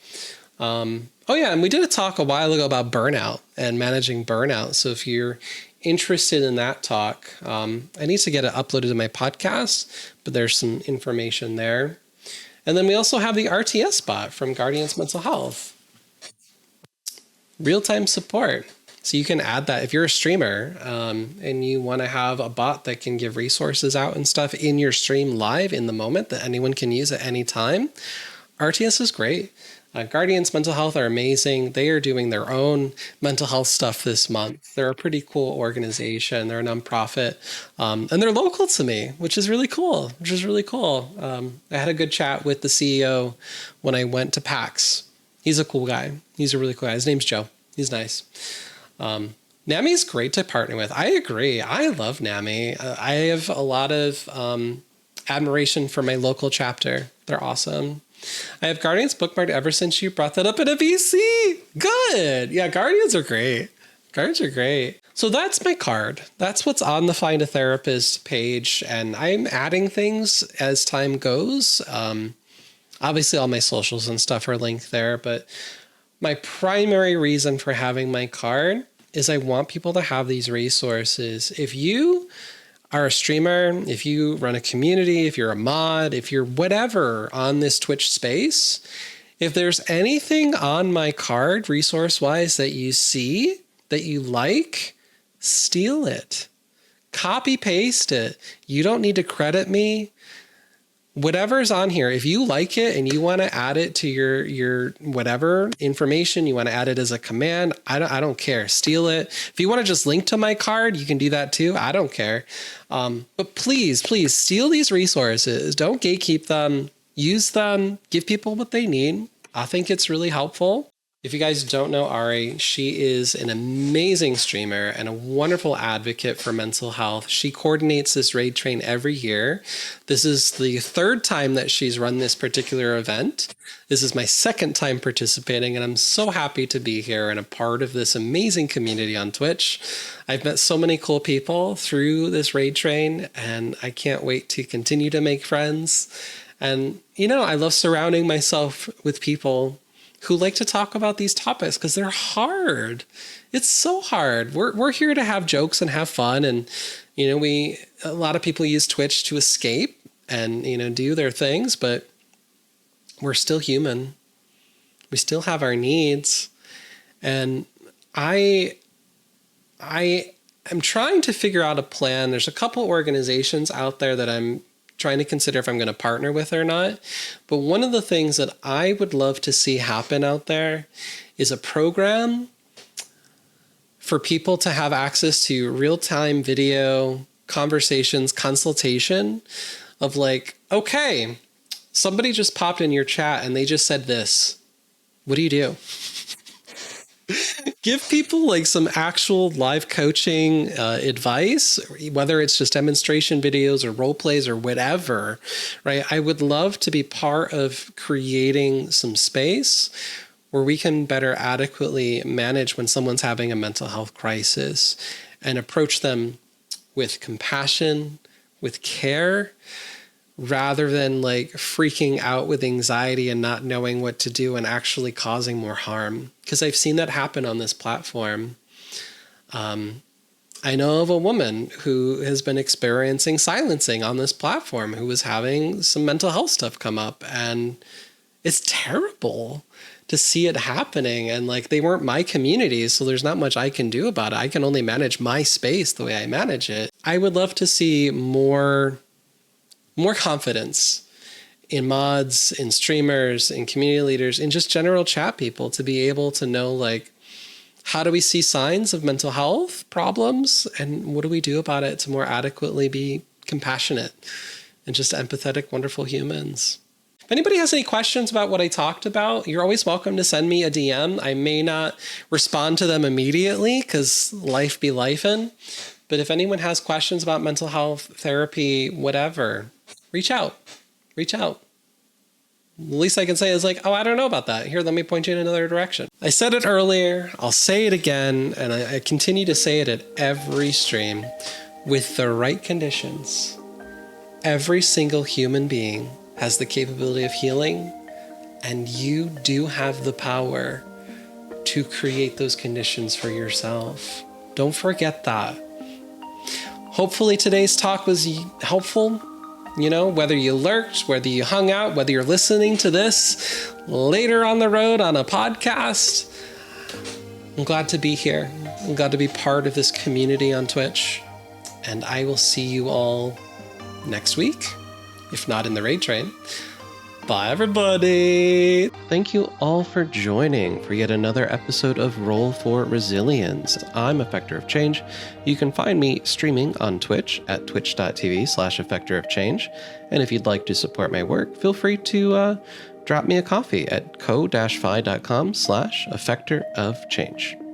Oh yeah, and we did a talk a while ago about burnout and managing burnout. So if you're interested in that talk, I need to get it uploaded to my podcast, but there's some information there. And then we also have the RTS bot from Guardians Mental Health. Real-time support. So you can add that if you're a streamer and you want to have a bot that can give resources out and stuff in your stream live in the moment that anyone can use at any time. RTS is great. Guardians Mental Health are amazing. They are doing their own mental health stuff this month. They're a pretty cool organization. They're a nonprofit. And they're local to me, which is really cool. I had a good chat with the CEO when I went to PAX. He's a cool guy. He's a really cool guy. His name's Joe. He's nice. NAMI's great to partner with. I agree. I love NAMI. I have a lot of admiration for my local chapter. They're awesome. I have Guardians bookmarked ever since you brought that up in a VC. Good. Yeah, Guardians are great. So that's my card. That's what's on the Find a Therapist page. And I'm adding things as time goes. Obviously, all my socials and stuff are linked there. But my primary reason for having my card is I want people to have these resources. If you are a streamer, if you run a community, if you're a mod, if you're whatever on this Twitch space, if there's anything on my card resource-wise that you see that you like, steal it. Copy paste it. You don't need to credit me. Whatever's on here, if you like it and you want to add it to your whatever information, you want to add it as a command, I don't care. Steal it. If you want to just link to my card, you can do that too. I don't care. But please steal these resources. Don't gatekeep them. Use them. Give people what they need. I think it's really helpful. If you guys don't know Ari, she is an amazing streamer and a wonderful advocate for mental health. She coordinates this raid train every year. This is the third time that she's run this particular event. This is my second time participating, and I'm so happy to be here and a part of this amazing community on Twitch. I've met so many cool people through this raid train, and I can't wait to continue to make friends. And, I love surrounding myself with people who like to talk about these topics because they're hard. It's so hard. We're here to have jokes and have fun. And, a lot of people use Twitch to escape and, do their things, but we're still human. We still have our needs. And I am trying to figure out a plan. There's a couple organizations out there that I'm trying to consider if I'm going to partner with or not. But one of the things that I would love to see happen out there is a program for people to have access to real-time video conversations, consultation of like, okay, somebody just popped in your chat and they just said this. What do you do? Give people like some actual live coaching advice, whether it's just demonstration videos or role plays or whatever, right? I would love to be part of creating some space where we can better adequately manage when someone's having a mental health crisis and approach them with compassion, with care, rather than like freaking out with anxiety and not knowing what to do and actually causing more harm. Because I've seen that happen on this platform. I know of a woman who has been experiencing silencing on this platform who was having some mental health stuff come up. And it's terrible to see it happening. And like, they weren't my community, so there's not much I can do about it. I can only manage my space the way I manage it. I would love to see more confidence in mods, in streamers, in community leaders, in just general chat people to be able to know, like, how do we see signs of mental health problems and what do we do about it to more adequately be compassionate and just empathetic, wonderful humans. If anybody has any questions about what I talked about, you're always welcome to send me a DM. I may not respond to them immediately because life be lifing. But if anyone has questions about mental health, therapy, whatever, reach out. Reach out. The least I can say is like, oh, I don't know about that. Here, let me point you in another direction. I said it earlier. I'll say it again. And I continue to say it at every stream. With the right conditions, every single human being has the capability of healing, and you do have the power to create those conditions for yourself. Don't forget that. Hopefully today's talk was helpful. You know, whether you lurked, whether you hung out, whether you're listening to this later on the road on a podcast, I'm glad to be here. I'm glad to be part of this community on Twitch. And I will see you all next week, if not in the raid train. Bye, everybody. Thank you all for joining for yet another episode of Roll for Resilience. I'm Effector of Change. You can find me streaming on Twitch at twitch.tv/effectorofchange. And if you'd like to support my work, feel free to drop me a coffee at ko-fi.com/effectorofchange.